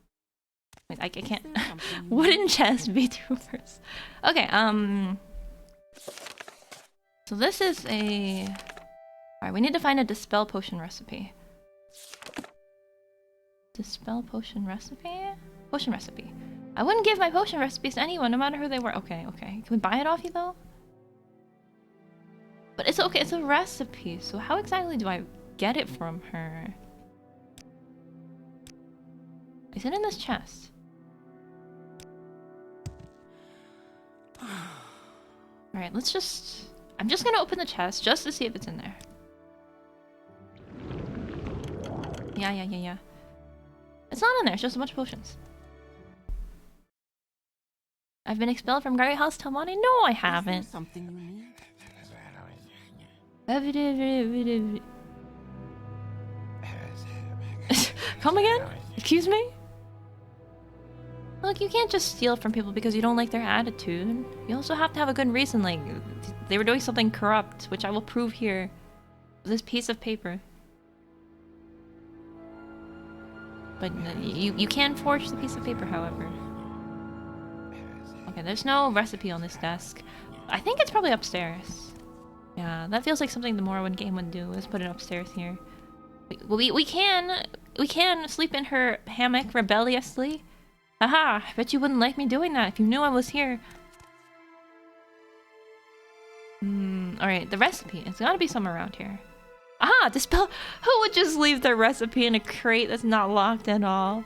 Wait, I can't. Wooden chest VTubers. Okay. So this is a. Alright, we need to find a dispel potion recipe. Dispel potion recipe? Potion recipe. I wouldn't give my potion recipes to anyone, no matter who they were. Okay, okay. Can we buy it off you though? But it's okay, it's a recipe, so how exactly do I get it from her? Is it in this chest? Alright, let's just... I'm just gonna open the chest just to see if it's in there. Yeah. It's not in there, it's just a bunch of potions. I've been expelled from Great House Talmani? No, I haven't. Something you need? Come again? Excuse me? Look, you can't just steal from people because you don't like their attitude. You also have to have a good reason, like they were doing something corrupt, which I will prove here. This piece of paper. But you can forge the piece of paper, however. Okay, there's no recipe on this desk. I think it's probably upstairs. Yeah, that feels like something the Morrowind game would do, is put it upstairs here. We can sleep in her hammock rebelliously. Haha, I bet you wouldn't like me doing that if you knew I was here. Alright, the recipe. It's gotta be somewhere around here. Aha, dispel. Who would just leave their recipe in a crate that's not locked at all?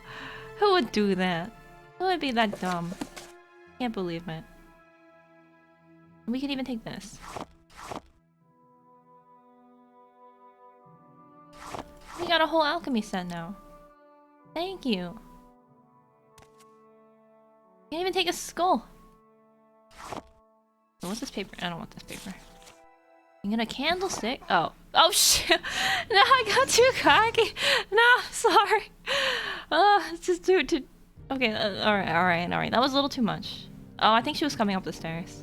Who would do that? Who would be that dumb? Can't believe it. We can even take this. We got a whole alchemy set now. Thank you. Can't even take a skull. So what's this paper? I don't want this paper. You get a candlestick? Oh. Oh shit! No, I got too cocky! No, sorry! It's just too... Okay, alright. That was a little too much. Oh, I think she was coming up the stairs.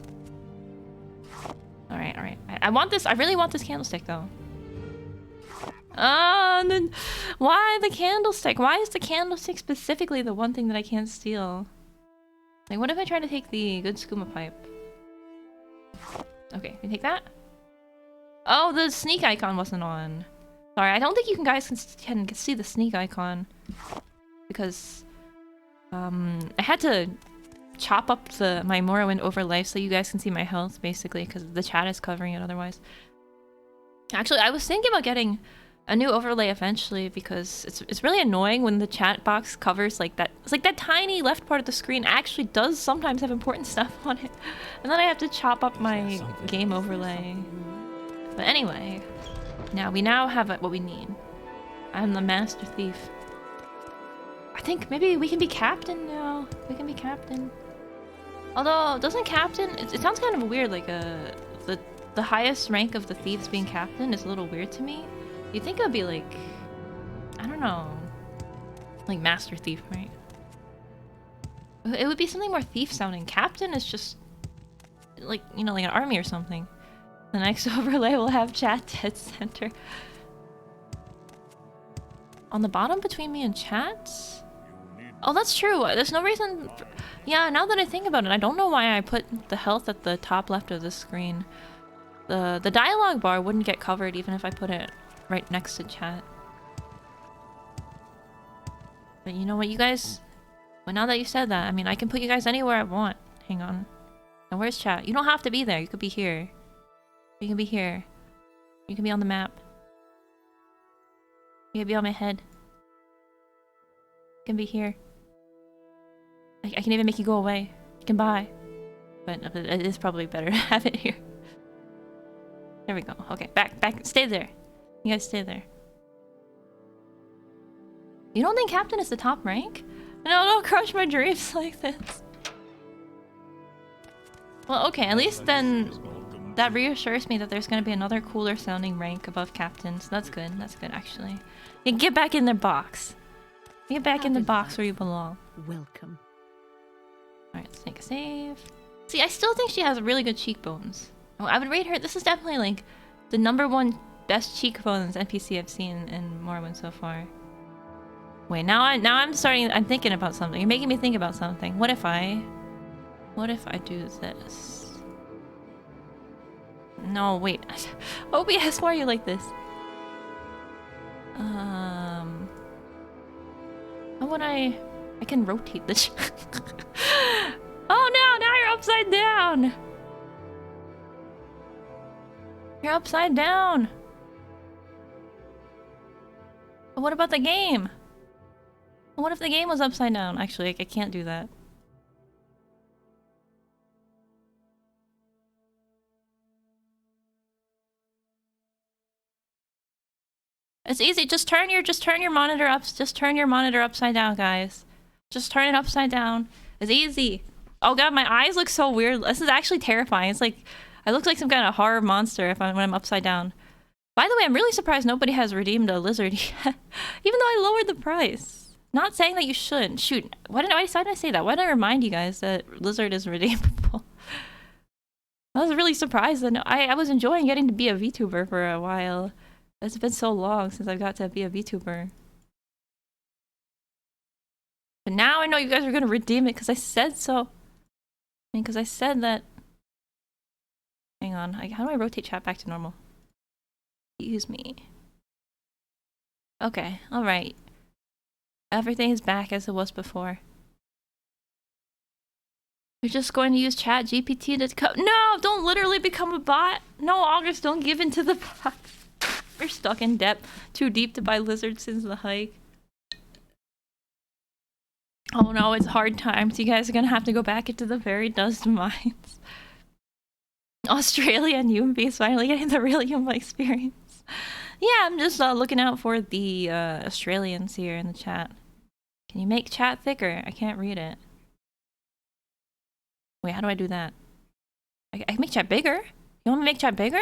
Alright. I want this... I really want this candlestick, though. And then... Why the candlestick? Why is the candlestick specifically the one thing that I can't steal? Like, what if I try to take the good skooma pipe? Okay, can you take that? Oh, the sneak icon wasn't on. Sorry, I don't think you guys can see the sneak icon. Because... I had to chop up my Morrowind overlay so you guys can see my health, basically, because the chat is covering it otherwise. Actually, I was thinking about getting a new overlay eventually, because it's really annoying when the chat box covers like that. It's like that tiny left part of the screen actually does sometimes have important stuff on it. And then I have to chop up my game overlay. But anyway, we now have what we need. I'm the master thief. I think maybe we can be captain now. We can be captain. Although, doesn't captain... It sounds kind of weird, like the highest rank of the thieves being captain is a little weird to me. You'd think it would be like... I don't know. Like master thief, right? It would be something more thief sounding. Captain is just... like, you know, like an army or something. The next overlay will have chat dead center. On the bottom between me and chat? Oh, that's true. There's no reason... Yeah, now that I think about it, I don't know why I put the health at the top left of the screen. The dialogue bar wouldn't get covered even if I put it right next to chat. But you know what, you guys... Well, now that you said that, I mean, I can put you guys anywhere I want. Hang on. Now, where's chat? You don't have to be there. You could be here. You can be here. You can be on the map. You can be on my head. You can be here. can even make you go away. You can buy. But it is probably better to have it here. There we go. Okay, back. Stay there. You guys stay there. You don't think Captain is the top rank? No, don't crush my dreams like this. Well, okay, at least then that reassures me that there's gonna be another cooler sounding rank above Captain, so that's good. That's good, actually. You can get back in the box. Get back in the box where you belong. Welcome. Alright, let's make a save. See, I still think she has really good cheekbones. Oh, I would rate her. This is definitely like the #1 best cheekbones NPC I've seen in Morrowind so far. Wait, now I'm thinking about something. You're making me think about something. What if I do this? No, wait. OBS, why are you like this? How would I can rotate this. Oh no, now you're upside down! You're upside down! But what about the game? What if the game was upside down? Actually, I can't do that. It's easy. Just turn your monitor up. Just turn your monitor upside down, guys. Just turn it upside down. It's easy. Oh god, my eyes look so weird. This is actually terrifying. It's like I look like some kind of horror monster when I'm upside down. By the way, I'm really surprised nobody has redeemed a lizard yet. Even though I lowered the price. Not saying that you shouldn't. Shoot, why did I say that? Why did I remind you guys that lizard is redeemable? I was really surprised that I was enjoying getting to be a VTuber for a while. It's been so long since I got to be a VTuber. But now I know you guys are gonna redeem it because I said so. I mean, because I said that. Hang on, how do I rotate chat back to normal? Excuse me. Okay, alright. Everything is back as it was before. You're just going to use Chat GPT to No! Don't literally become a bot! No, August, don't give in to the bot. You're stuck in debt. Too deep to buy lizards since the hike. Oh no, it's hard times. You guys are gonna have to go back into the very dust mines. Australia and uʍop is finally getting the real uʍop experience. Yeah, I'm just looking out for the Australians here in the chat. Can you make chat thicker? I can't read it. Wait, how do I do that? I can make chat bigger? You want me to make chat bigger?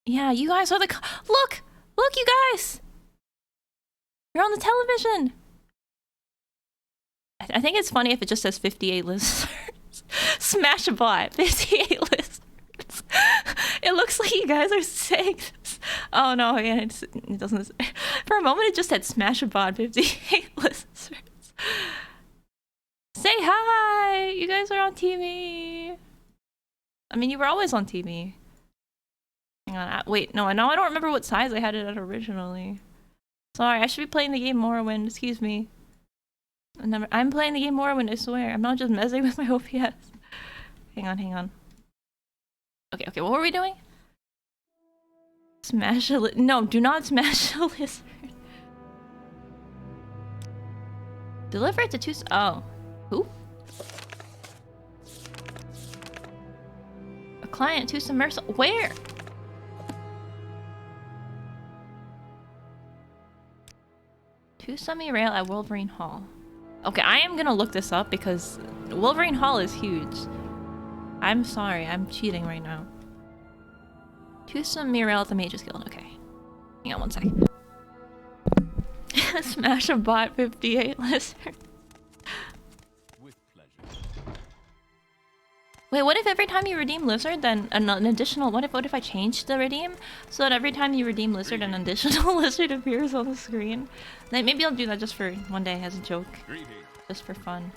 Yeah, you guys are the look! Look, you guys! You're on the television! I think it's funny if it just says 58 lizards. Smash a bot. 58 lizards. It looks like you guys are saying this. Oh no, yeah, it doesn't. For a moment, it just said smash a bot. 58 lizards. Say hi! You guys are on TV. I mean, you were always on TV. Hang on. Wait, no, I don't remember what size I had it at originally. Sorry, I should be playing the game Morrowind. Excuse me. I'm playing the game Morrowind, I swear. I'm not just messing with my OPS. Hang on. Okay, what were we doing? Smash a no, do not smash a lizard. Deliver it to two... Oh. Who? A client to submersible... Where? To Summy Rail at Wolverine Hall. Okay, I am gonna look this up because Wolverine Hall is huge. I'm sorry, I'm cheating right now. To Summy Rail at the Mage's Guild. Okay. Hang on one second. Smash a bot 58 lizard. With pleasure. Wait, what if every time you redeem lizard, then an additional... What if I change the redeem? So that every time you redeem lizard, an additional lizard appears on the screen? Like, maybe I'll do that just for one day as a joke. Just for fun.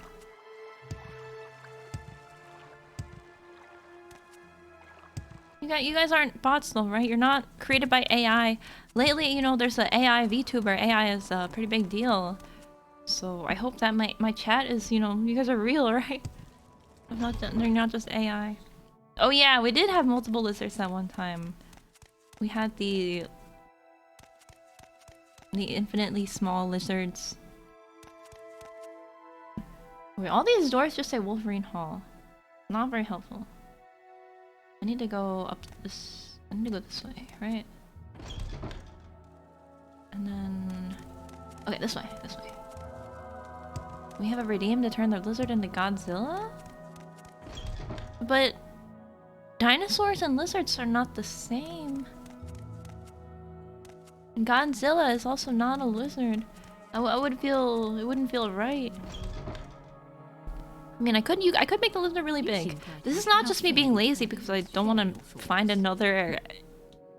You guys aren't bots though, right? You're not created by AI. Lately, you know, there's an AI VTuber. AI is a pretty big deal. So I hope that my chat is, you know, you guys are real, right? They're not just AI. Oh yeah, we did have multiple lizards at one time. We had the... The infinitely small lizards. Wait, all these doors just say Wolverine Hall. Not very helpful. I need to go up this... I need to go this way, right? And then... Okay, this way, this way. We have a redeem to turn the lizard into Godzilla? But... dinosaurs and lizards are not the same. And Godzilla is also not a lizard. I would feel... it wouldn't feel right. I mean, I could make the lizard really big. This is not just me being lazy because I don't want to find another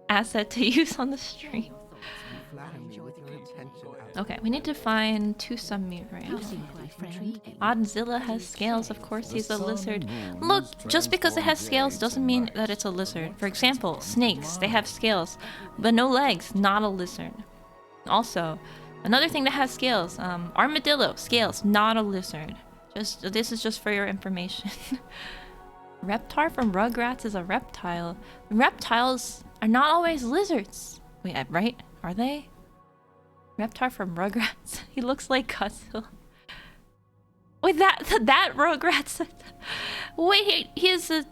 asset to use on the stream. Flatter me with your attention. Okay, we need to find two submute right now. Oddзilla has scales, of course he's a lizard. Look, just because it has scales doesn't mean that it's a lizard. For example, snakes, they have scales, but no legs, not a lizard. Also, another thing that has scales, armadillo, scales, not a lizard. This is just for your information. Reptar from Rugrats is a reptile. Reptiles are not always lizards. Wait, right? Are they? Reptar from Rugrats. He looks like Godzilla. Wait, that Rugrats. Wait, he is a...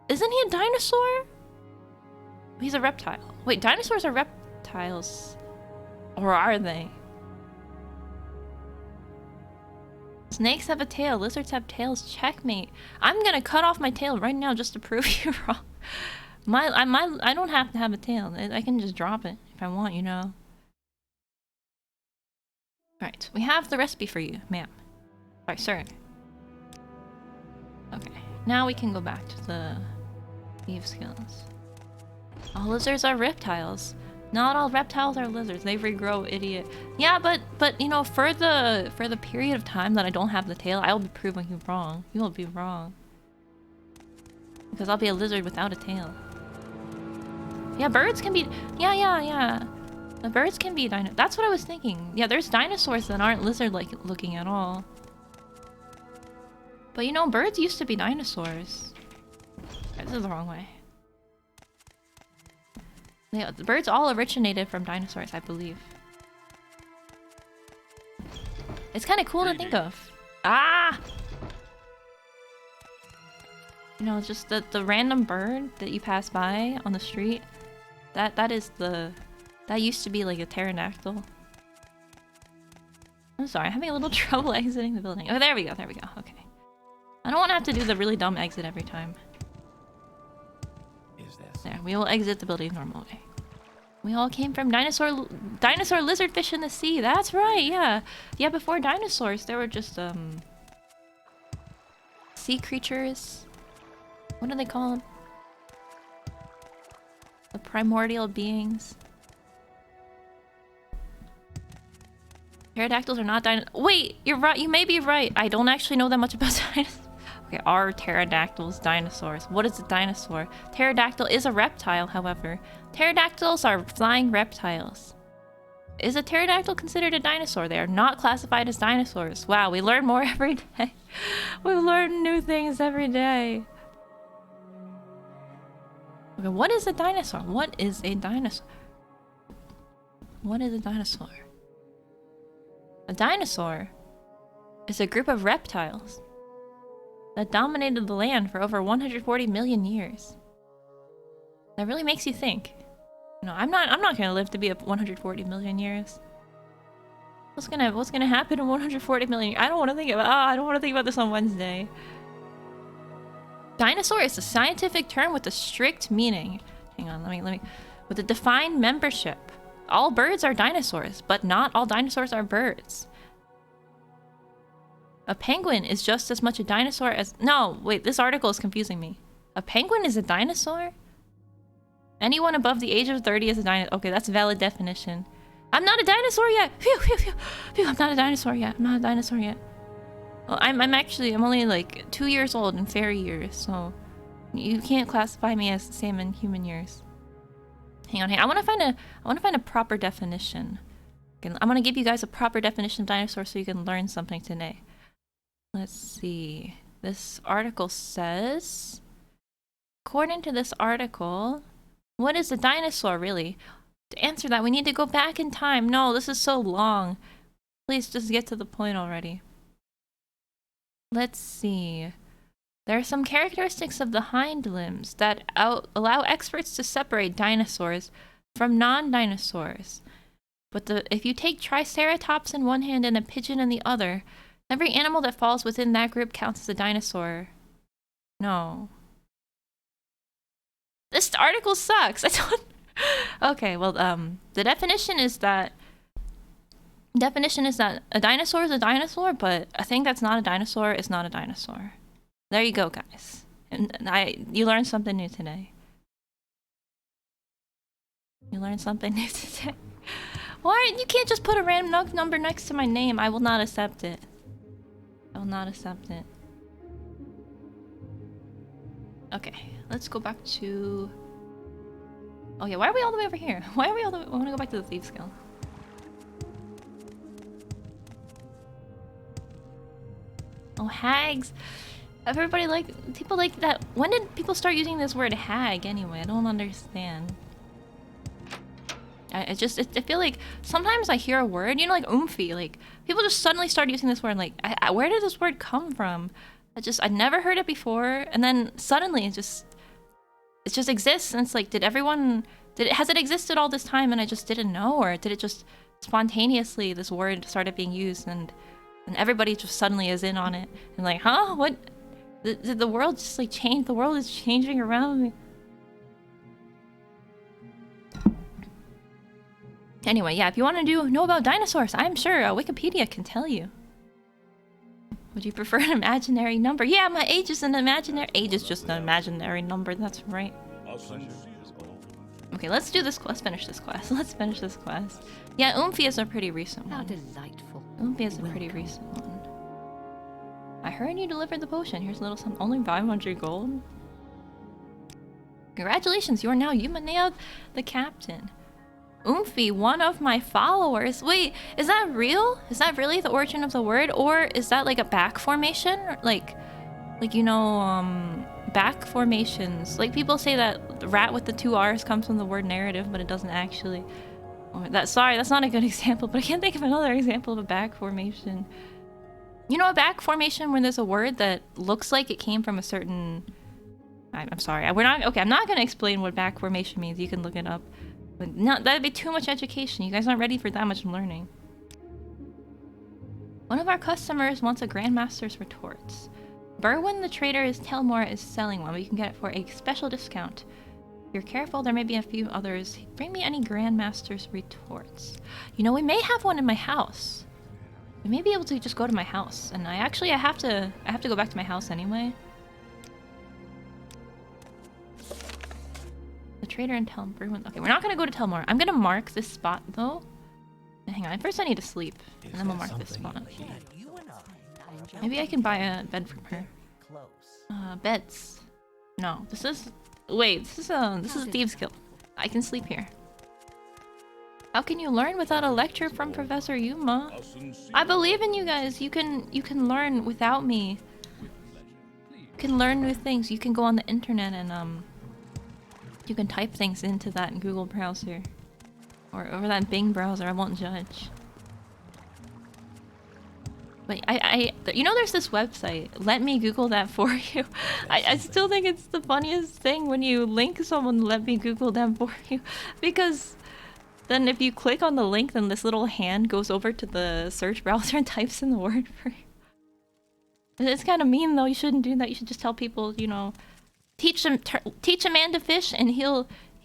isn't he a dinosaur? He's a reptile. Wait, dinosaurs are reptiles. Or are they? Snakes have a tail, lizards have tails. Checkmate. I'm gonna cut off my tail right now just to prove you wrong. I don't have to have a tail. I can just drop it if I want, you know. Alright, we have the recipe for you, ma'am. Sorry, sir. Okay, now we can go back to the Eve skills. All lizards are reptiles. Not all reptiles are lizards. They regrow, idiot. Yeah, but you know, for the period of time that I don't have the tail, I'll be proving you wrong. You will be wrong. Because I'll be a lizard without a tail. Yeah, birds can be... Yeah. The birds can be dino... That's what I was thinking. Yeah, there's dinosaurs that aren't lizard-like looking at all. But you know, birds used to be dinosaurs. This is the wrong way. Yeah, the birds all originated from dinosaurs, I believe. It's kind of cool to think of. Ah! You know, just the random bird that you pass by on the street. That used to be like a pterodactyl. I'm sorry, I'm having a little trouble exiting the building. Oh, there we go, okay. I don't want to have to do the really dumb exit every time. There, we will exit the building normal way. We all came from dinosaur lizardfish in the sea. That's right, yeah. Yeah, before dinosaurs, there were just, sea creatures. What do they call them? The primordial beings. Pterodactyls are not Wait, you're right. You may be right. I don't actually know that much about dinosaurs. Okay, are pterodactyls dinosaurs? What is a dinosaur? Pterodactyl is a reptile, however. Pterodactyls are flying reptiles. Is a pterodactyl considered a dinosaur? They are not classified as dinosaurs. Wow, we learn more every day. We learn new things every day. Okay, what is a dinosaur? What is a dinosaur? What is a dinosaur? A dinosaur is a group of reptiles that dominated the land for over 140 million years. That really makes you think. You know, I'm not gonna live to be up 140 million years. What's gonna happen in 140 million years? I don't want to think about this on Wednesday. Dinosaur is a scientific term with a strict meaning. Hang on, let me with a defined membership. All birds are dinosaurs, but not all dinosaurs are birds. A penguin is just as much a dinosaur as... No, wait, this article is confusing me. A penguin is a dinosaur? Anyone above the age of 30 is a dinosaur. Okay, that's a valid definition. I'm not a dinosaur yet! Phew, phew, phew. Phew, I'm not a dinosaur yet. Well, I'm only like 2 years old in fairy years, so... You can't classify me as the same in human years. Hang on. I want to find a proper definition. I'm gonna give you guys a proper definition of dinosaur so you can learn something today. Let's see. This article says, according to this article, what is a dinosaur really? To answer that, we need to go back in time. No, this is so long. Please just get to the point already. Let's see. There are some characteristics of the hind limbs that allow experts to separate dinosaurs from non-dinosaurs. But if you take Triceratops in one hand and a pigeon in the other, every animal that falls within that group counts as a dinosaur. No. This article sucks. I don't... Okay, well, the definition is that a dinosaur is a dinosaur, but a thing that's not a dinosaur is not a dinosaur. There you go, guys. And you learned something new today. You learned something new today. Why? You can't just put a random number next to my name. I will not accept it. I will not accept it. Okay, let's go back to... Oh yeah, why are we all the way over here? Why are we all the way... I want to go back to the Thieves Guild. Oh, hags. Everybody people like that. When did people start using this word hag anyway? I don't understand. I feel like sometimes I hear a word, you know, like oomphy, like people just suddenly start using this word. Like, where did this word come from? I never heard it before, and then suddenly it just exists, and it's like, has it existed all this time and I just didn't know, or did it just spontaneously, this word started being used and everybody just suddenly is in on it and like, huh? What? Did the world just like change? The world is changing around me. Anyway, yeah, if you want to know about dinosaurs, I'm sure Wikipedia can tell you. Would you prefer an imaginary number? Yeah, my age is an imaginary... Age is just an imaginary number, that's right. Okay, let's do this. Let's finish this quest. Let's finish this quest. Yeah, Oomphy is a pretty recent How one. delightful. Oomphy is a pretty recent one. I heard you delivered the potion. Here's a little something. Only 500 gold. Congratulations, you are now Umanea the captain. Oomphy, one of my followers. Wait, is that real? Is that really the origin of the word? Or is that like a back formation? Like you know, back formations. Like people say that the rat with the 2 R's comes from the word narrative, but it doesn't actually. Sorry, that's not a good example, but I can't think of another example of a back formation. You know, a back formation when there's a word that looks like it came from a certain... I'm sorry. I'm not going to explain what back formation means. You can look it up. But no, that'd be too much education. You guys aren't ready for that much learning. One of our customers wants a Grandmaster's retorts. Berwin the trader is Telmore is selling one, but you can get it for a special discount. If you're careful, there may be a few others. Bring me any Grandmaster's retorts. You know, we may have one in my house. We may be able to just go to my house, and I have to go back to my house anyway. The trader and Telmore. Okay, we're not gonna go to Telmore. I'm gonna mark this spot though. Hang on, first I need to sleep, and then we'll mark this spot. Maybe I can buy a bed from her. Beds. No, this is. Wait, this is Thieves Guild. I can sleep here. How can you learn without a lecture from Professor Yuma? I believe in you guys. You can learn without me. You can learn new things. You can go on the internet and you can type things into that Google browser or over that Bing browser. I won't judge. But you know, there's this website. Let me Google that for you. I still think it's the funniest thing when you link someone. Let me Google them for you, because then if you click on the link, then this little hand goes over to the search browser and types in the word for you. It's kind of mean though. You shouldn't do that. You should just tell people, you know, teach a man to fish, and he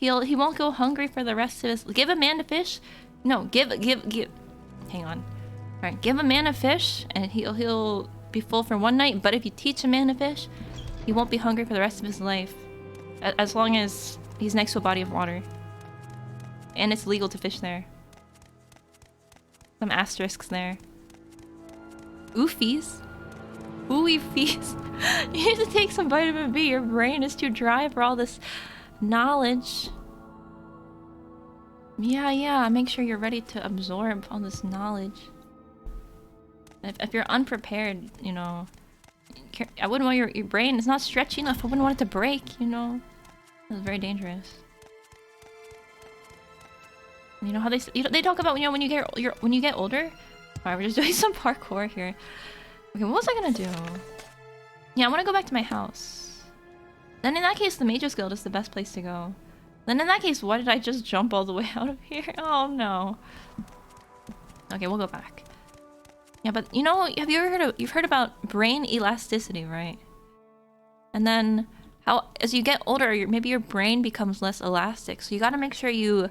won't go hungry for the rest of his. Give a man a fish. No, give. Hang on. All right, give a man a fish, and he'll be full for one night. But if you teach a man to fish, he won't be hungry for the rest of his life, as long as he's next to a body of water. And it's legal to fish there. Some asterisks there. Oofies. Ooey fees. You need to take some vitamin B. Your brain is too dry for all this knowledge. Yeah. Make sure you're ready to absorb all this knowledge. If you're unprepared, you know, I wouldn't want your brain. It's not stretchy enough. I wouldn't want it to break, you know. It's very dangerous. You know how they talk about, you know, when you get older. All right, we're just doing some parkour here. Okay, what was I gonna do? Yeah, I want to go back to my house. Then in that case, the Mage's Guild is the best place to go. Then in that case, why did I just jump all the way out of here? Oh no. Okay, we'll go back. Yeah, but you know, have you ever you've heard about brain elasticity, right? And then how as you get older, maybe your brain becomes less elastic. So you got to make sure you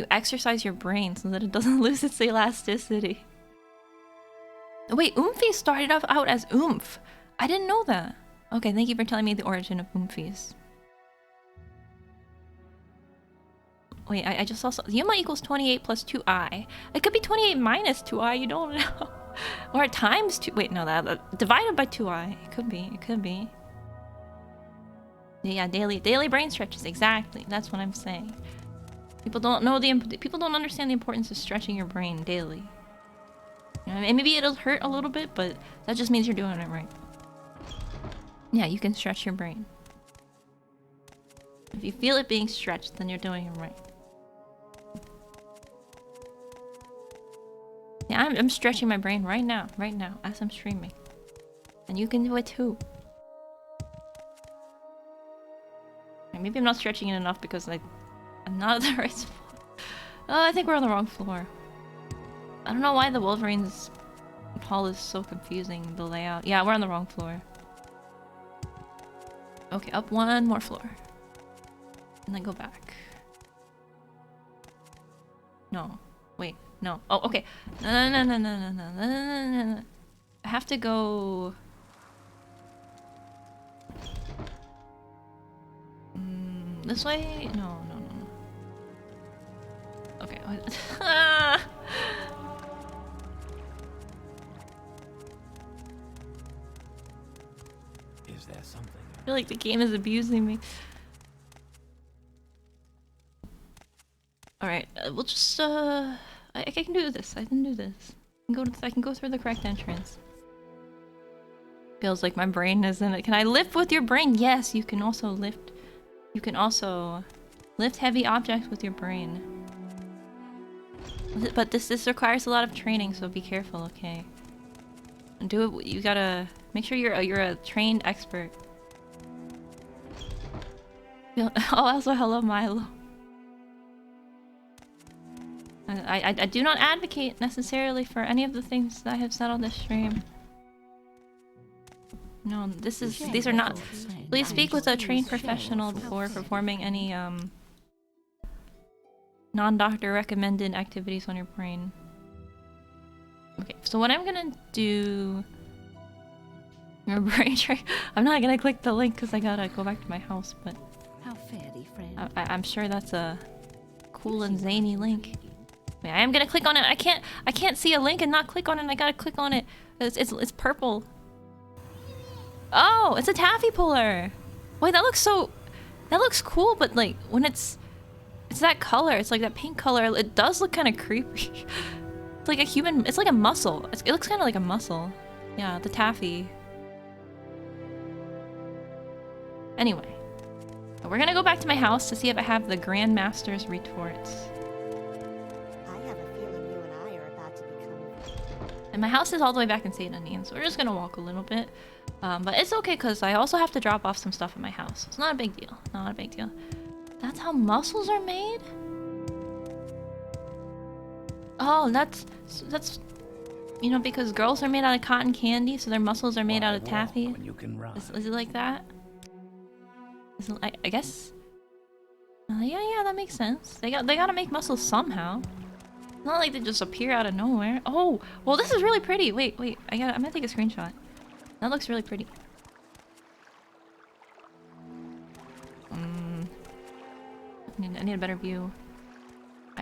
exercise your brain so that it doesn't lose its elasticity. Wait, Oomphies started off out as oomph. I didn't know that. Okay, thank you for telling me the origin of Oomphies. Wait, I just saw Yuma equals 28 plus 2i. It could be 28 minus 2i, you don't know. Or times 2. Wait, no, that divided by 2i. It could be. It could be. Yeah, daily brain stretches. Exactly. That's what I'm saying. People don't understand the importance of stretching your brain daily. You know, maybe it'll hurt a little bit, but that just means you're doing it right. Yeah, you can stretch your brain. If you feel it being stretched, then you're doing it right. Yeah, I'm stretching my brain right now, as I'm streaming. And you can do it too. Maybe I'm not stretching it enough because I'm not at the right spot. Oh, I think we're on the wrong floor. I don't know why the Wolverine's hall is so confusing, the layout. Yeah, we're on the wrong floor. Okay, up one more floor. And then go back. No. Wait, no. Oh, okay. No. I have to go... this way? No. Okay. Is there something? I feel like the game is abusing me. Alright, we'll just, I can do this. I can do this. I can go through the correct entrance. Feels like my brain is in it. Can I lift with your brain? Yes, you can also lift. You can also lift heavy objects with your brain. But this requires a lot of training, so be careful, okay? And do it. You gotta make sure you're a trained expert. Oh, also hello, Milo. I do not advocate necessarily for any of the things that I have said on this stream. No, these are not. Please speak with a trained professional before performing any non-doctor recommended activities on your brain. Okay, so what I'm gonna do... Your brain train... I'm not gonna click the link because I gotta go back to my house, but... How fairly, friend. I'm sure that's a cool and zany link. Wait, I am gonna click on it. I can't see a link and not click on it. I gotta click on it. It's purple. Oh, it's a taffy puller. Wait, that looks cool, but like when it's that color. It's like that pink color. It does look kind of creepy. It's like a human. It's like a mussel. It looks kind of like a mussel. Yeah, the taffy. Anyway, we're gonna go back to my house to see if I have the Grandmaster's retorts. I have a feeling you and I are about to become... And my house is all the way back in St. Anian, so we're just gonna walk a little bit. But it's okay because I also have to drop off some stuff at my house. It's not a big deal. Not a big deal. That's how mussels are made? Oh, that's you know, because girls are made out of cotton candy, so their muscles are made out of taffy. You can run. Is it like that? I guess. Yeah, that makes sense. They gotta make muscles somehow. It's not like they just appear out of nowhere. Oh, well, this is really pretty. Wait, I'm gonna take a screenshot. That looks really pretty. I need a better view.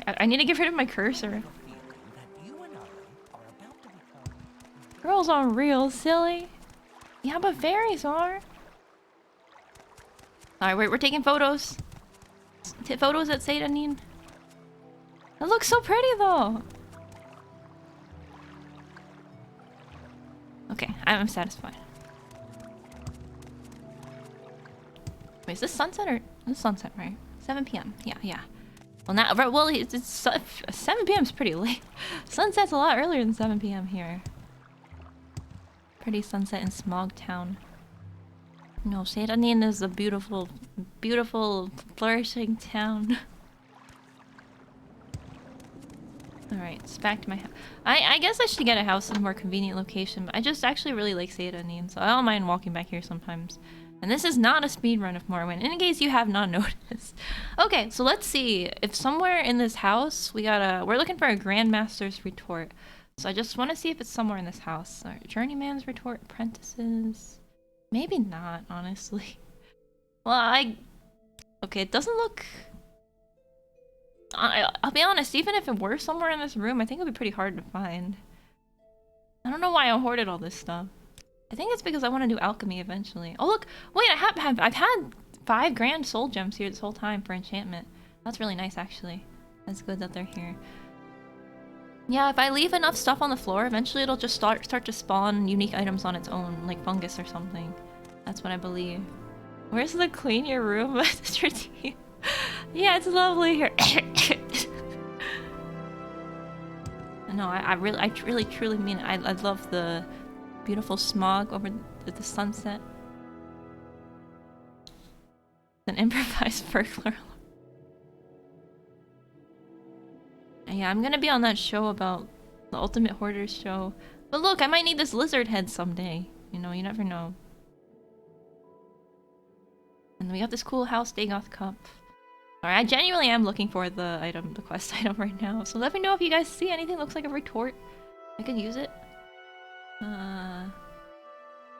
I need to get rid of my cursor. Girls aren't real, silly. Yeah, but fairies are. Alright, we're taking photos. Photos at St. Anian. That looks so pretty, though. Okay, I'm satisfied. Wait, is this sunset or... This is sunset, right? 7 p.m. Yeah. Well, now, well, it's 7 p.m. is pretty late. Sunset's a lot earlier than 7 p.m. here. Pretty sunset in Smog Town. No, œpᴉsdn is a beautiful, beautiful, flourishing town. Alright, it's back to my house. I guess I should get a house in a more convenient location, but I just actually really like œpᴉsdn, so I don't mind walking back here sometimes. And this is not a speedrun of Morrowind, in case you have not noticed. Okay, so let's see. If somewhere in this house, we're looking for a Grandmaster's Retort. So I just want to see if it's somewhere in this house. Or Journeyman's Retort, Apprentices... Maybe not, honestly. Well, okay, it doesn't look... I'll be honest, even if it were somewhere in this room, I think it would be pretty hard to find. I don't know why I hoarded all this stuff. I think it's because I want to do alchemy eventually. Oh look! Wait, I've had 5 grand soul gems here this whole time for enchantment. That's really nice, actually. That's good that they're here. Yeah, if I leave enough stuff on the floor, eventually it'll just start to spawn unique items on its own, like fungus or something. That's what I believe. Where's the clean your room? Yeah, it's lovely here. No, I really truly mean it. I love the beautiful smog over the sunset. An improvised burglar. Yeah, I'm gonna be on that show about the Ultimate Hoarders show. But look, I might need this lizard head someday. You know, you never know. And we got this cool house Dagoth cup. Alright, I genuinely am looking for the item, the quest item right now. So let me know if you guys see anything that looks like a retort. I could use it. I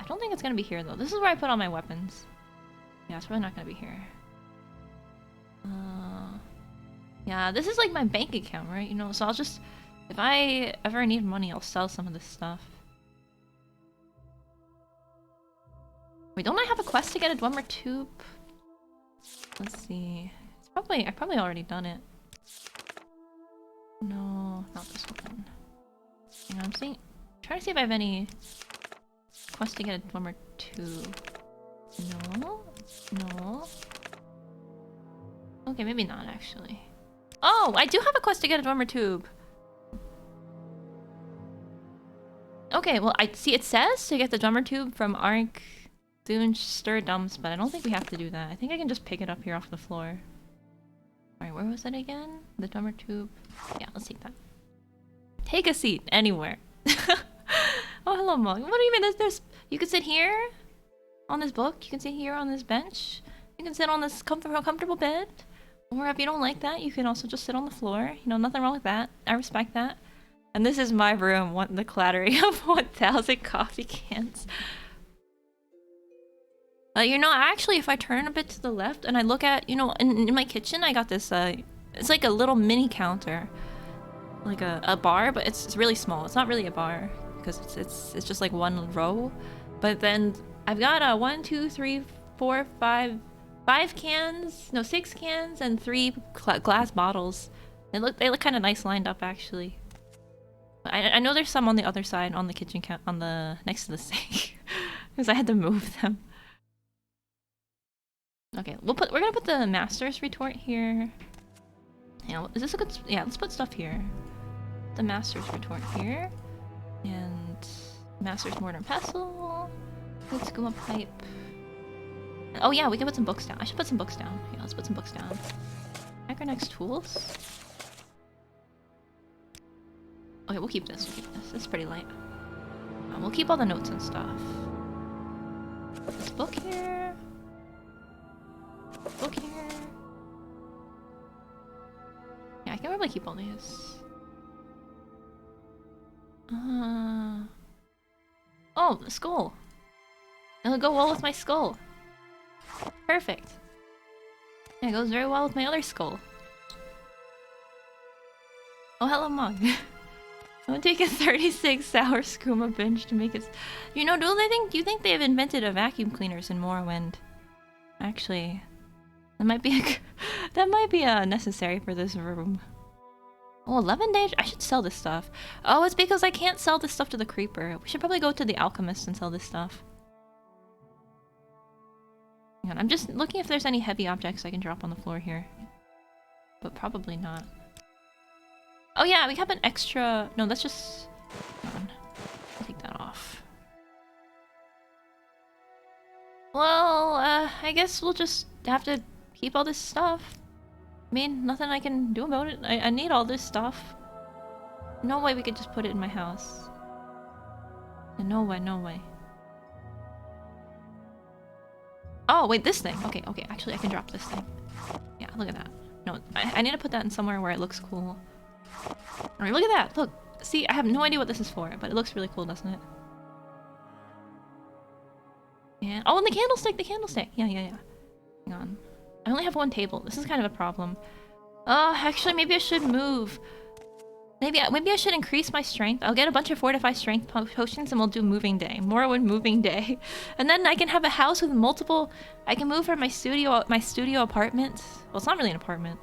don't think it's gonna be here though. This is where I put all my weapons. Yeah, it's really not gonna be here. Yeah, this is like my bank account, right? You know, so I'll just... If I ever need money, I'll sell some of this stuff. Wait, don't I have a quest to get a Dwemer tube? Let's see. I've probably already done it. No, not this one. You know, I'm trying to see if I have any quest to get a Dwemer tube. No. No. Okay, maybe not actually. Oh, I do have a quest to get a Dwemer tube. Okay, well, I see it says to get the Dwemer tube from Ark Thun Sturdums, but I don't think we have to do that. I think I can just pick it up here off the floor. Alright, where was it again? The Dwemer tube. Yeah, let's take that. Take a seat anywhere. Oh, hello, Mog. What do you mean? There's you can sit here on this book. You can sit here on this bench. You can sit on this comfortable bed. Or if you don't like that, you can also just sit on the floor. You know, nothing wrong with that. I respect that. And this is my room, the clattering of 1,000 coffee cans. You know, actually, if I turn a bit to the left and I look at, you know, in my kitchen, I got this, it's like a little mini counter. Like a bar, but it's really small. It's not really a bar, because it's just like one row. But then I've got 5 cans, no, 6 cans and 3 glass bottles. They look kind of nice lined up, actually. I know there's some on the other side, on the kitchen next to the sink, because I had to move them. Okay, we're gonna put the Master's Retort here. Yeah, is this a good? Yeah, let's put stuff here. The Master's Retort here, and Master's Mortar and Pestle. Good skooma pipe. Oh yeah, we can put some books down. I should put some books down. Yeah, let's put some books down. Micronex tools. Okay, we'll keep this. This is pretty light. We'll keep all the notes and stuff. Put this book here. Book here. Yeah, I can probably keep all these. Oh, the skull. It'll go well with my skull. Perfect. Yeah, it goes very well with my other skull. Oh, hello, Mug. I'm gonna take a 36 sour skooma binge to make it. You know, do you think they've invented a vacuum cleaners in Morrowind? Actually, that might be necessary for this room. Oh, 11 days. I should sell this stuff. Oh, it's because I can't sell this stuff to the creeper. We should probably go to the alchemist and sell this stuff. Hang on, I'm just looking if there's any heavy objects I can drop on the floor here. but probably not. Oh yeah, we have an extra... No, that's just... Hold on. I'll take that off. Well, I guess we'll just have to keep all this stuff. I mean, nothing I can do about it. I need all this stuff. No way we could just put it in my house. No way, no way. Oh, wait, this thing. Okay, okay, actually I can drop this thing. Yeah, look at that. No, I need to put that in somewhere where it looks cool. Alright, look at that! Look! See, I have no idea what this is for, but it looks really cool, doesn't it? Yeah. Oh, and the candlestick! The candlestick! Yeah, yeah, yeah. Hang on. I only have one table. This is kind of a problem. Actually, maybe I should move. Maybe I should increase my strength. I'll get a bunch of fortified strength potions and we'll do moving day. Morrowind moving day. And then I can have a house with multiple... I can move from my studio apartment. Well, it's not really an apartment.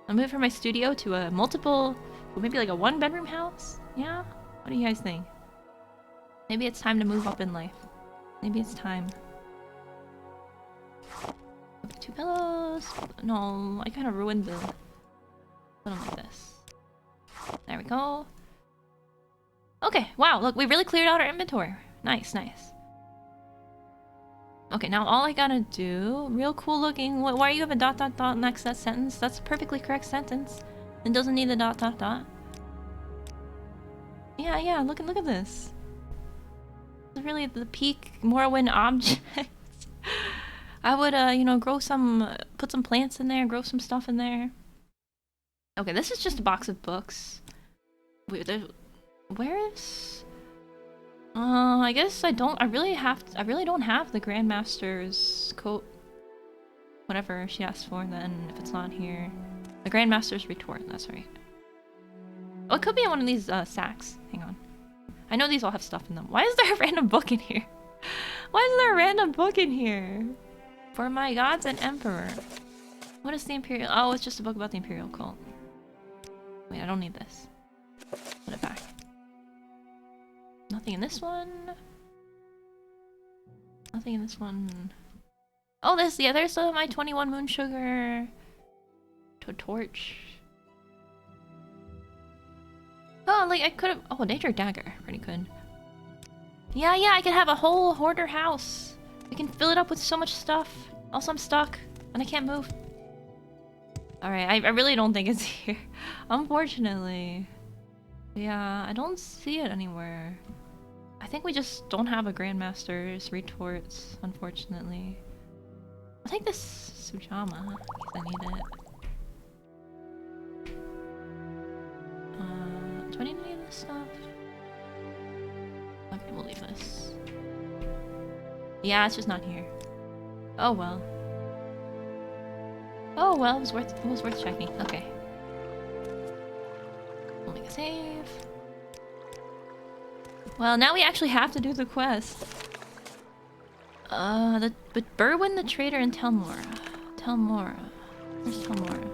I'll move from my studio to a multiple... Maybe like a one-bedroom house? Yeah? What do you guys think? Maybe it's time to move up in life. Maybe it's time. Okay, 2 pillows. No, I kind of ruined the... Put them like this. There we go. Okay, wow, look, we really cleared out our inventory. Nice, nice. Okay, now all I gotta do... Real cool looking... Why you have a dot dot dot next to that sentence? That's a perfectly correct sentence. It doesn't need the dot dot dot. Yeah, yeah, look at this. It's really the peak Morrowind object. I would, you know, grow some... Put some plants in there, grow some stuff in there. Okay, this is just a box of books. Wait, where is... I guess I really don't have the Grandmaster's coat. Whatever she asked for then, if it's not here. The Grandmaster's retort, that's right. Oh, it could be in one of these, sacks. Hang on. I know these all have stuff in them. Why is there a random book in here? Why is there a random book in here? For my gods and emperor. What is the Imperial... Oh, it's just a book about the Imperial cult. Wait, I don't need this. Put it back. Nothing in this one. Nothing in this one. Oh, this, yeah, there's my 21 moon sugar. To torch. Oh, like I could have. Oh, nature dagger. Pretty good. Yeah, yeah, I could have a whole hoarder house. I can fill it up with so much stuff. Also, I'm stuck and I can't move. Alright, I really don't think it's here. Unfortunately. Yeah, I don't see it anywhere. I think we just don't have a Grandmaster's retorts, unfortunately. I'll take this Sujama, because I need it. Do I need any of this stuff? Okay, we'll leave this. Yeah, it's just not here. Oh well. Oh well, it was worth checking. Okay. We'll make a save. Well, now we actually have to do the quest. But Berwyn the Trader and Telmora. Telmora. Where's Telmora?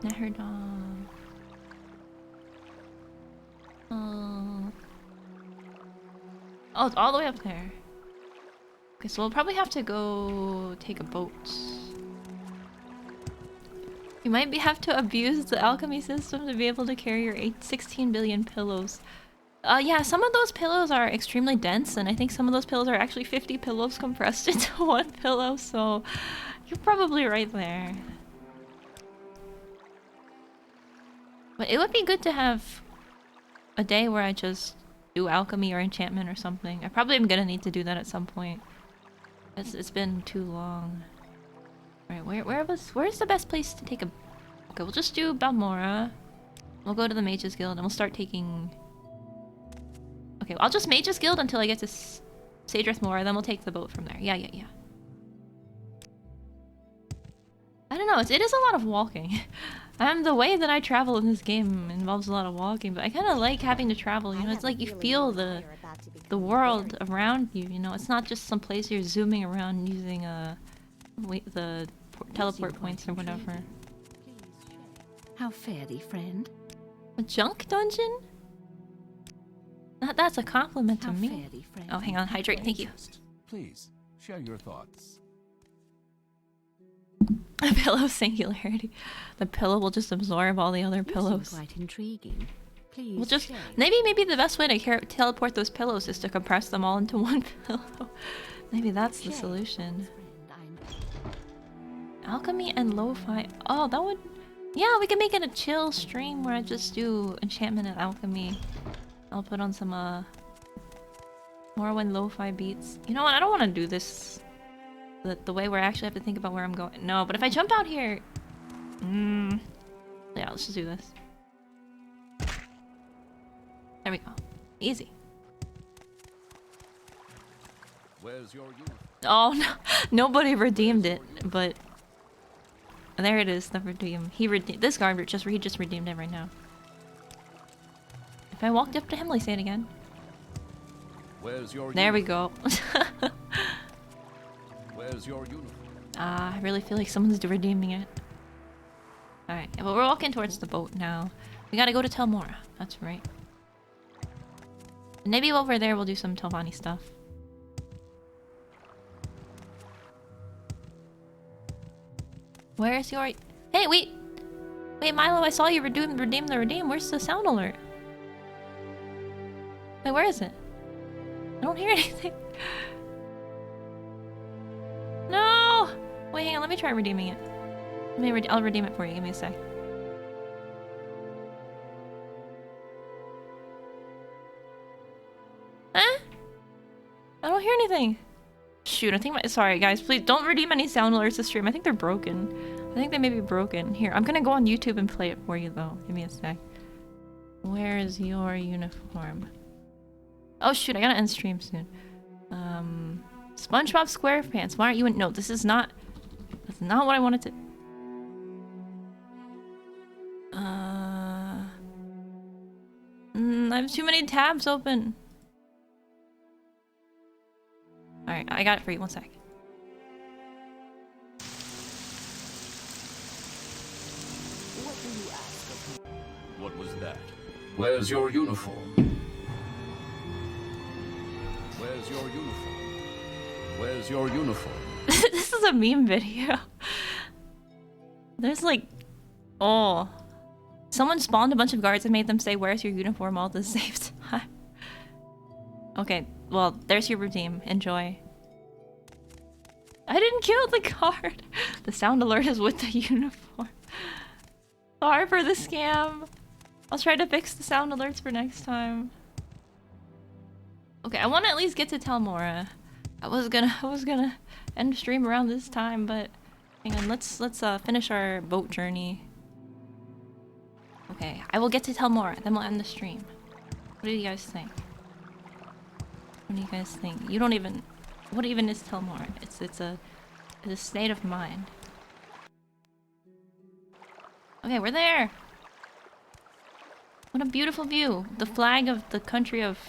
Neherdon. Oh, it's all the way up there. Okay, so we'll probably have to go take a boat. You might have to abuse the alchemy system to be able to carry your 16 billion pillows. Yeah, some of those pillows are extremely dense, and I think some of those pillows are actually 50 pillows compressed into one pillow, so you're probably right there. But it would be good to have a day where I just do alchemy or enchantment or something. I probably am gonna need to do that at some point. It's been too long. Alright, where's the best place to take a... Okay, we'll just do Balmora. We'll go to the Mages Guild and we'll start taking... Okay, well, I'll just Mages Guild until I get to Sadrith Mora, then we'll take the boat from there. Yeah. I don't know, it is a lot of walking. The way that I travel in this game involves a lot of walking, but I kind of like having to travel, you know? It's like you feel the world around you, you know? It's not just some place you're zooming around using the teleport points or whatever. How fare thee, friend? A junk dungeon? That's a compliment to How me. fare thee, friend? Oh, hang on, hydrate, thank you. Please, share your thoughts. A pillow singularity. The pillow will just absorb all the other You seem pillows. quite intriguing. Please We'll just stay. maybe the best way to teleport those pillows is to compress them all into one pillow. Maybe that's the Stay, solution. friend, Alchemy and lo-fi. Oh, that would. Yeah, we can make it a chill stream where I just do enchantment and alchemy. I'll put on some Morrowind lo-fi beats. You know what? I don't want to do this the way where I actually have to think about where I'm going. No, but if I jump out here, yeah, let's just do this. There we go. Easy. Where's your uniform? Oh no, nobody redeemed it, but there it is. The redeem. He redeemed this guard. He just redeemed it right now. If I walked up to him, let's say it again. Where's your There we go. Where's your uniform? I really feel like someone's redeeming it. Alright, well, we're walking towards the boat now. We gotta go to Telmora. That's right. And maybe over there we'll do some Telvanni stuff. Where's your... Hey, wait! Wait, Milo, I saw you redeem the redeem. Where's the sound alert? Wait, where is it? I don't hear anything. No! Wait, hang on. Let me try redeeming it. I'll redeem it for you. Give me a sec. Huh? I don't hear anything. Shoot, I think sorry, guys. Please don't redeem any sound alerts to stream. I think they're broken. I think they may be broken. Here, I'm gonna go on YouTube and play it for you, though. Give me a sec. Where's your uniform? Oh, shoot. I gotta end stream soon. SpongeBob SquarePants. Why aren't you in... No, this is not... That's not what I wanted to... I have too many tabs open. Alright, I got it for you. One sec. What was that? Where's your uniform? Where's your uniform? Where's your uniform? This is a meme video. There's like... Oh... Someone spawned a bunch of guards and made them say, "Where's your uniform?" all at the same time. Okay, well, there's your redeem. Enjoy. I didn't kill the guard. The sound alert is with the uniform. Sorry for the scam. I'll try to fix the sound alerts for next time. Okay, I want to at least get to Telmora. I was gonna end stream around this time, but hang on. Let's finish our boat journey. Okay, I will get to Telmora, then we'll end the stream. What do you guys think? What do you guys think? You don't even... What even is Telmora? It's a state of mind. Okay, we're there! What a beautiful view! The flag of the country of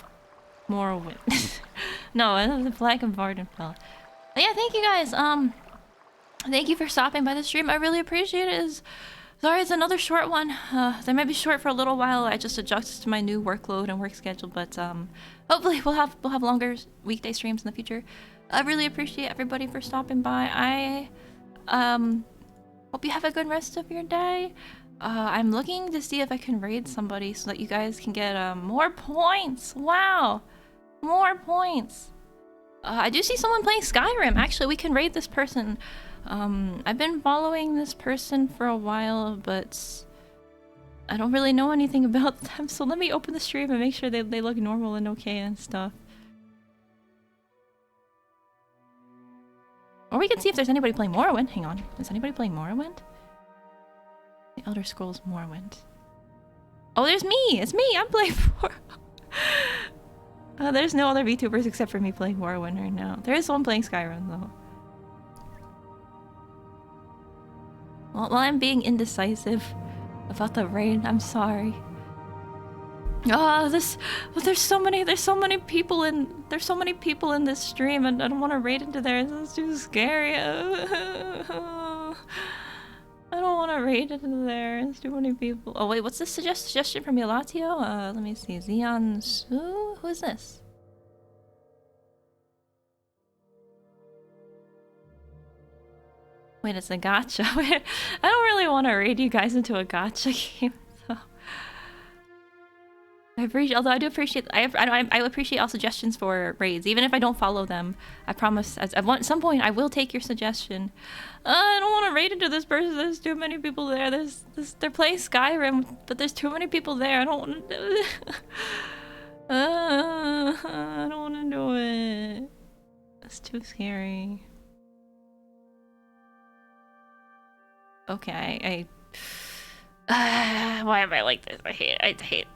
Morrowind. No, the flag of Vardenfell. Yeah, thank you guys! Thank you for stopping by the stream. I really appreciate it. Sorry, it's another short one. They might be short for a little while. I just adjusted to my new workload and work schedule, but hopefully we'll have longer weekday streams in the future. I really appreciate everybody for stopping by. I hope you have a good rest of your day. I'm looking to see if I can raid somebody so that you guys can get more points. Wow, more points. I do see someone playing Skyrim. Actually, we can raid this person. I've been following this person for a while, but I don't really know anything about them, so let me open the stream and make sure they look normal and okay and stuff. Or we can see if there's anybody playing Morrowind. Hang on. Is anybody playing Morrowind? The Elder Scrolls Morrowind. Oh, there's me! It's me! I'm playing Morrowind. There's no other VTubers except for me playing Morrowind right now. There is someone playing Skyrim, though. Well, while I'm being indecisive about the raid, I'm sorry. There's so many people in this stream, and I don't want to raid into there. It's too scary. I don't want to raid into there. It's too many people. Oh wait, what's this suggestion from Elatio? Let me see. Xeon Su? Who is this? Wait, it's a gacha. Wait, I don't really want to raid you guys into a gacha game, so. Although I do appreciate, I appreciate all suggestions for raids, even if I don't follow them. I promise, at some point, I will take your suggestion. I don't want to raid into this person. There's too many people there. They're playing Skyrim, but there's too many people there. I don't want to do it. I don't want to do it. That's too scary. Okay, why am I like this? I hate.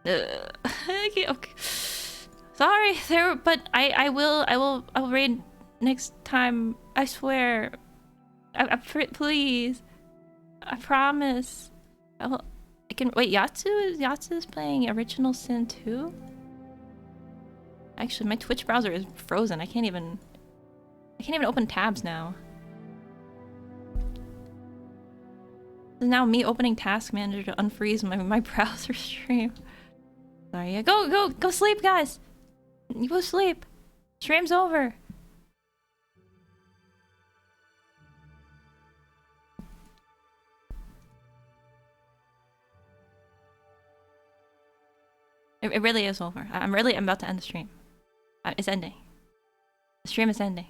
Okay. Sorry, but I'll raid next time. I swear. Please. I promise. I can wait. Yatsu is playing Original Sin 2. Actually, my Twitch browser is frozen. I can't even open tabs now. This is now me opening Task Manager to unfreeze my browser stream. Sorry, yeah, go sleep, guys. You go sleep. Stream's over. It really is over. I'm about to end the stream. It's ending. The stream is ending.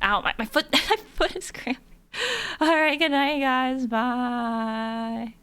Ow, my foot, my foot is cramping. All right, good night, guys. Bye.